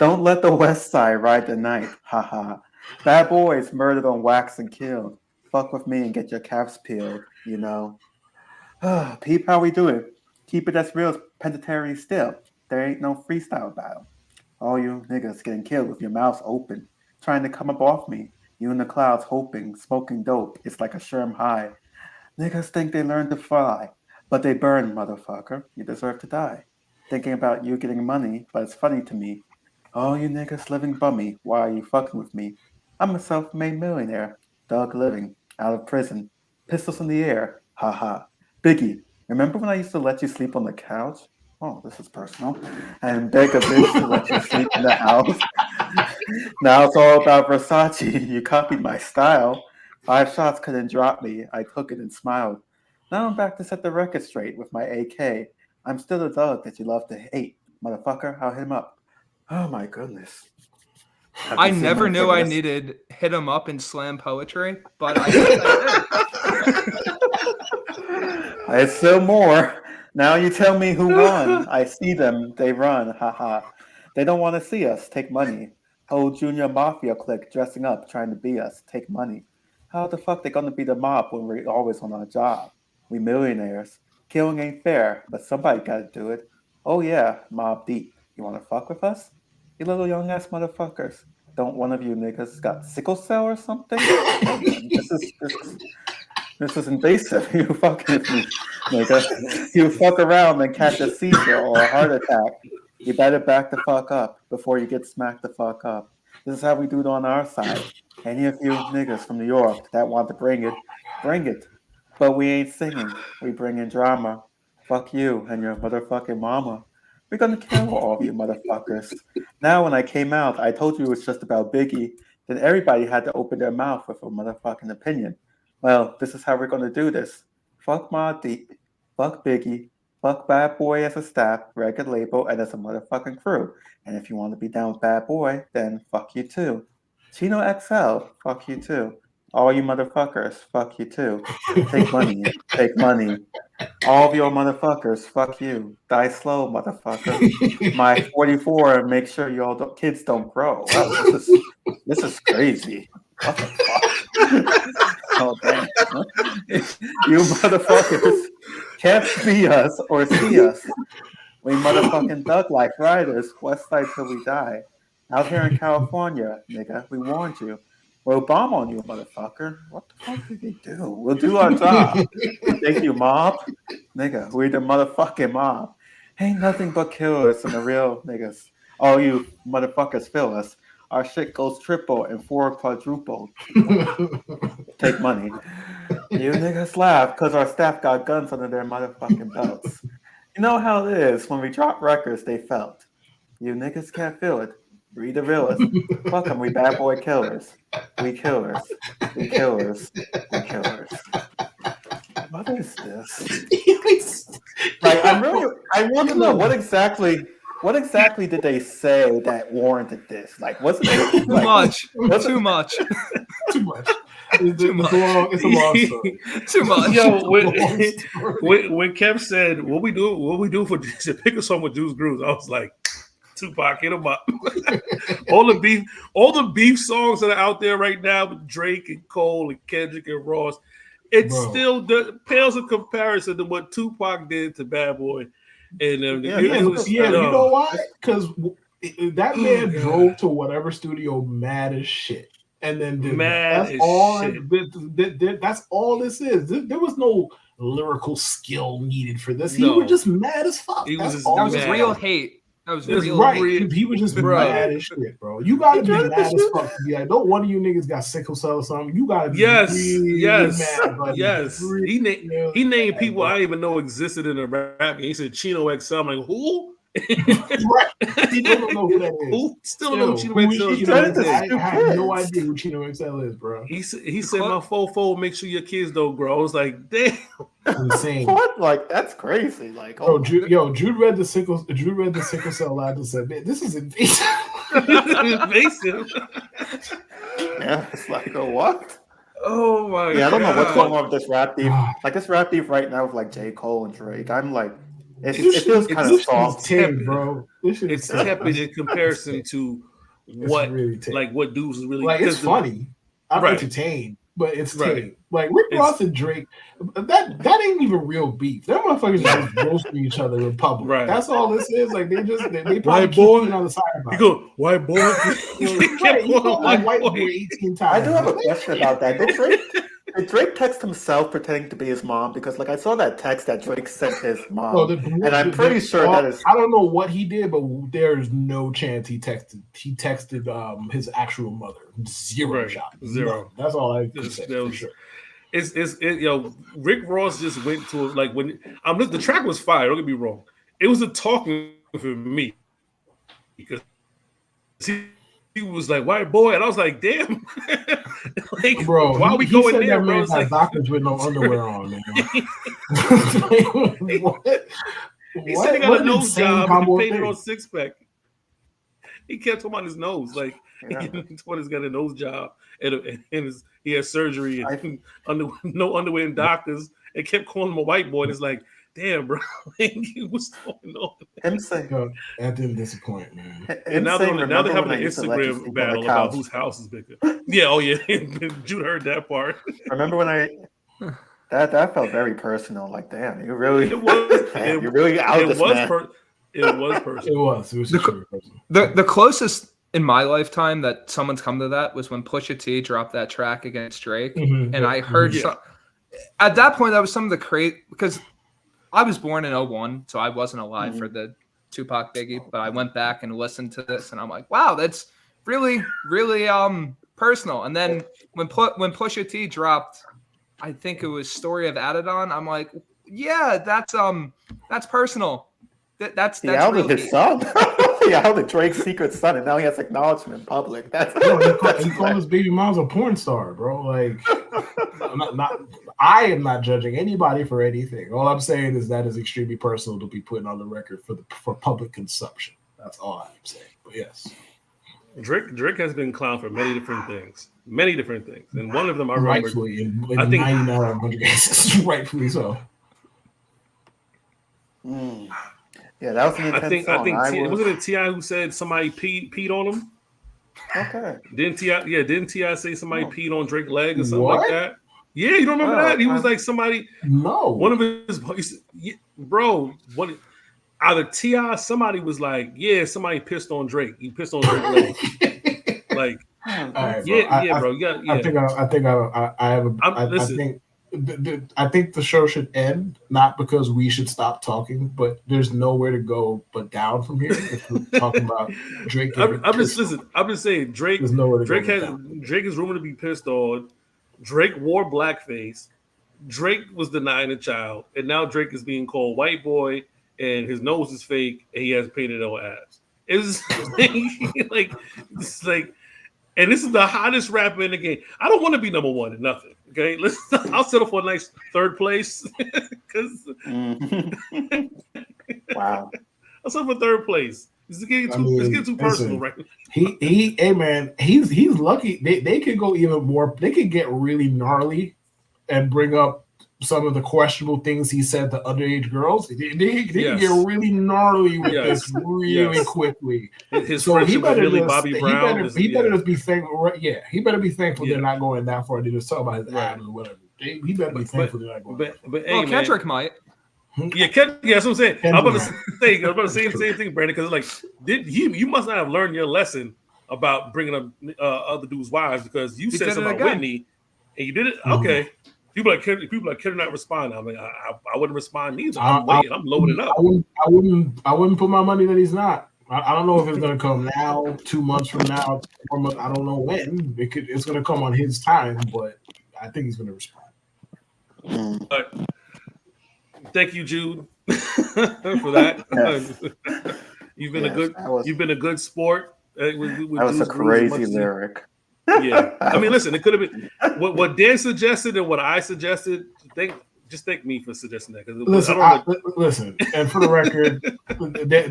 Don't let the West Side ride the night. Haha. Bad boys murdered on wax and killed. Fuck with me and get your calves peeled, you know. Peep how we do it. Keep it as real as Pentatary still. There ain't no freestyle battle. All you niggas getting killed with your mouths open. Trying to come up off me. You in the clouds hoping, smoking dope. It's like a Sherm high. Niggas think they learned to fly, but they burn, motherfucker. You deserve to die. Thinking about you getting money, but it's funny to me. Oh, you niggas living bummy. Why are you fucking with me? I'm a self-made millionaire. Dog living. Out of prison. Pistols in the air. Haha. Biggie, remember when I used to let you sleep on the couch? Oh, this is personal. And beg a bitch to let you sleep in the house. Now it's all about Versace. You copied my style. 5 shots couldn't drop me. I took it and smiled. Now I'm back to set the record straight with my AK. I'm still the dog that you love to hate. Motherfucker, I'll hit him up. Oh my goodness. I never knew I needed hit 'em up and slam poetry, but I guess I did. It's still more. Now you tell me who won. I see them. They run. Haha. They don't want to see us. Take money. Whole junior mafia clique dressing up, trying to be us. Take money. How the fuck they gonna be the mob when we're always on our job? We millionaires. Killing ain't fair, but somebody gotta do it. Oh yeah, Mob Deep. You wanna fuck with us? You little young ass motherfuckers. Don't one of you niggas got sickle cell or something? This is invasive. You fucking with me, nigga. You fuck around and catch a seizure or a heart attack. You better back the fuck up before you get smacked the fuck up. This is how we do it on our side. Any of you niggas from New York that want to bring it, bring it. But we ain't singing. We bring in drama. Fuck you and your motherfucking mama. We're gonna kill all of you motherfuckers. Now when I came out, I told you it was just about Biggie. Then everybody had to open their mouth with a motherfucking opinion. Well, this is how we're gonna do this. Fuck Ma Deep. Fuck Biggie. Fuck Bad Boy as a staff, record label, and as a motherfucking crew. And if you want to be down with Bad Boy, then fuck you too. Chino XL, fuck you too. All you motherfuckers, fuck you too. Take money, take money. All of your motherfuckers, fuck you. Die slow, motherfucker. My 44, make sure kids don't grow. Wow, this is crazy. What the fuck? Oh, damn. You motherfuckers can't see us or see us. We motherfucking thug like riders, west side till we die. Out here in California, nigga, we warned you. We'll bomb on you, motherfucker. What the fuck did they do? We'll do our job. Thank you, mob. Nigga, we the motherfucking mob. Ain't nothing but killers and the real niggas. All you motherfuckers feel us. Our shit goes triple and 4 quadruple. Take money. You niggas laugh because our staff got guns under their motherfucking belts. You know how it is. When we drop records, they felt. You niggas can't feel it. Read the realist. Fuck them, we bad boy killers. We killers. We killers. We killers. What is this? Like, I want to know what exactly did they say that warranted this? Like, wasn't it too much? Too much. Too much. It's a long story. Too much. Yo, when Kev said what we do for to pick a song with Judes Grooves, I was like, Tupac, hit him up. all the beef songs that are out there right now with Drake and Cole and Kendrick and Ross, it still pales in comparison to what Tupac did to Bad Boy. And you know why? Because that man drove to whatever studio mad as shit, and then did that. That's all this is. There was no lyrical skill needed for this. He was just mad as fuck. That was real hate. That was real. Right. He was just mad as shit, bro. You gotta be mad as fuck to be like, don't one of you niggas got sickle cell or something. You gotta be mad. Buddy. Yes. He named people I didn't even know existed in the rap. He said Chino XL. I'm like, who? Right. He don't know who that is. Who? Still don't know who Chino XL is. I have no idea who Chino XL is, bro. He said my fofo make sure your kids don't grow. I was like, damn. Insane. What? Like, that's crazy. Like, Jude read the sickle cell line and said, man, this is invasive. Invasive. Yeah, it's like, what? Oh my god. Yeah, I don't know what's going on with this rap beef. Like, this rap beef right now with like J. Cole and Drake. I'm like, it feels kind of soft, bro. It's tepid in comparison to what dudes is really like. It's funny. I'm entertained, but it's tepid. Like Rick Ross and Drake, that ain't even real beef. That motherfuckers just roasting each other in public. Right. That's all this is. Like they probably keep on the side about it. You go, white boy. White boy 18 times. I do have a question about that. Did Drake text himself pretending to be his mom? Because like I saw that text that Drake sent his mom, and I'm pretty sure that is. I don't know what he did, but there's no chance he texted. He texted his actual mother. Zero shot. Zero. No, that's all I can say for sure. Rick Ross just went to like when the track was fire. Don't get me wrong. It was a talking for me because he was like white boy, and I was like, damn, like, bro. Why are we going there, that bro? Man It's got like doctors with no underwear on, man. What? He said he got a nose job and he painted on six pack. He kept talking about his nose, like he told he's got a nose job and he had surgery and no underwear and doctors, and kept calling him a white boy. And it's like, damn, bro, what's going on? Him saying that didn't disappoint, man. And now they're having an Instagram battle about whose house is bigger. Yeah, oh yeah, Jude heard that part. Remember when that felt very personal. Like, damn, you really it was. You really out this man. It was personal. It was personal. The closest in my lifetime that someone's come to that was when Pusha T dropped that track against Drake, and I heard at that point that was some of the crazy because I was born in 2001, so I wasn't alive for the Tupac Biggie, but I went back and listened to this, and I'm like, wow, that's really, really personal. And then when Pusha T dropped, I think it was Story of Adidon, I'm like, yeah, that's personal. That's he outed his son. He outed Drake's secret son, and now he has acknowledgement in public. He called his baby mom's a porn star, bro. Like, I am not judging anybody for anything. All I'm saying is that is extremely personal to be putting on the record for public consumption. That's all I'm saying. But yes, Drake has been clowned for many different things, and one of them I remember. Rightfully, in 99 out of 100 cases, rightfully so. Yeah, that was an intense song. Wasn't it T.I. who said somebody peed on him? Okay. Didn't T.I. say somebody peed on Drake's leg or something like that? Yeah, you don't remember that? He was like somebody. No. One of his bro. Either T.I. somebody was like, yeah, somebody pissed on Drake. He pissed on Drake's leg. Like, right, bro. I think the show should end, not because we should stop talking, but there's nowhere to go but down from here if we're talking about Drake. I'm just saying Drake. There's nowhere to Drake go Drake is rumored to be pissed on. Drake wore blackface. Drake was denying a child, and now Drake is being called white boy, and his nose is fake, and he has painted on abs. It's like, and this is the hottest rapper in the game. I don't want to be number one in nothing. Okay, I'll settle for a nice third place. Wow. I'll settle for third place. It's getting too personal, right? Hey man, he's lucky. They could go even more. They could get really gnarly and bring up some of the questionable things he said to underage girls. They can get really gnarly with this really quickly. His friendship with Millie Bobby Brown. He better just be thankful. Yeah, he better be thankful they're not going that far. They just talk about his abs or whatever. He better be thankful they're not going. But hey, Kendrick might. Yeah, that's what I'm saying. I'm about to say the same thing, Brandon, because like, you must not have learned your lesson about bringing up other dudes' wives, because you said something about Whitney, and you did it. Okay. People like Kendrick not respond. I mean, I wouldn't respond either. I'm waiting. I'm loading up. I wouldn't put my money that he's not. I don't know if it's gonna come now, 2 months from now, 4 months. I don't know when. It's gonna come on his time, but I think he's gonna respond. Thank you, Jude, for that. Yes. You've been a good sport. That was a crazy lyric. Yeah, I mean, listen, it could have been what Dan suggested and what I suggested. Thank me for suggesting that. Listen, and for the record,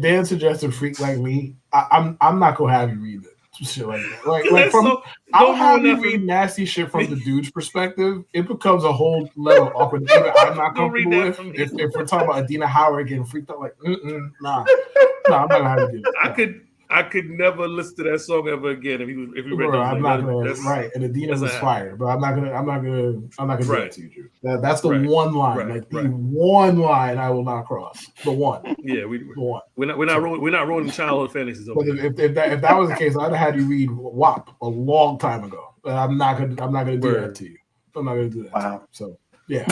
Dan suggested "Freak Like Me." I'm not gonna have you read it. Shit like that. I'll have you read nasty shit from the dude's perspective. It becomes a whole level of awkward. I'm not comfortable with. If we're talking about Adina Howard getting freaked out, like, nah, I'm not gonna have you do that. I could never listen to that song ever again if he read that. I'm not gonna and Adina was fire, but I'm not gonna do that to you, Drew. That's the one line, the one line I will not cross. The one. Yeah, we're not ruining childhood fantasies. But if that was the case, I'd have had you read WAP a long time ago. But I'm not gonna do that to you. I'm not gonna do that. Wow. So yeah.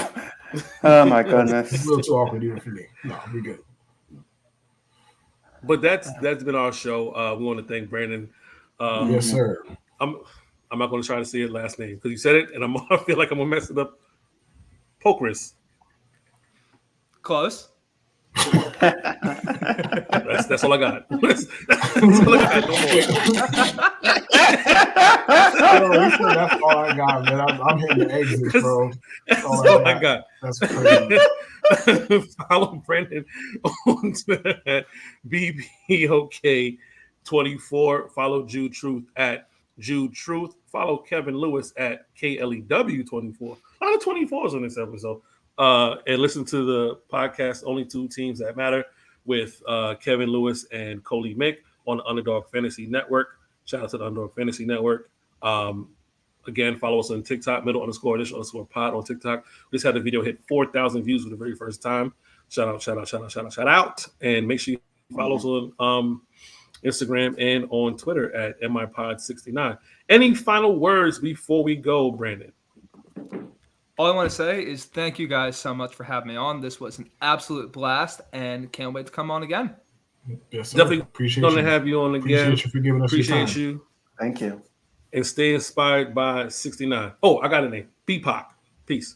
Oh my goodness. It's a little too awkward even for me. No, we're good. But that's been our show. We want to thank Brandon. Yes, sir. I'm not going to try to say his last name because you said it, and I feel like I'm gonna mess it up Pokrass. Close. That's all I got. That's all I got. No more. That's all I got, man. I'm hitting the exits, bro. That's all I got. That's crazy. Follow Brandon on Twitter at BBOK24. Follow Jude Truth at Jude Truth. Follow Kevin Lewis at KLEW24. A lot of 24s on this episode. And listen to the podcast Only Two Teams That Matter with Kevin Lewis and Coley Mick on the Underdog Fantasy Network. Shout out to the Underdog Fantasy Network. Again, follow us on TikTok, middle_edition_pod on TikTok. We just had the video hit 4,000 views for the very first time. Shout out. And make sure you follow us on Instagram and on Twitter at MIPod69. Any final words before we go, Brandon? All I want to say is thank you guys so much for having me on. This was an absolute blast, and can't wait to come on again. Yes, sir. Definitely appreciate going to you. have you on again. Appreciate you for giving us your Appreciate time. you. Thank you. And stay inspired by 69. Oh, I got a name. BPOC. Peace.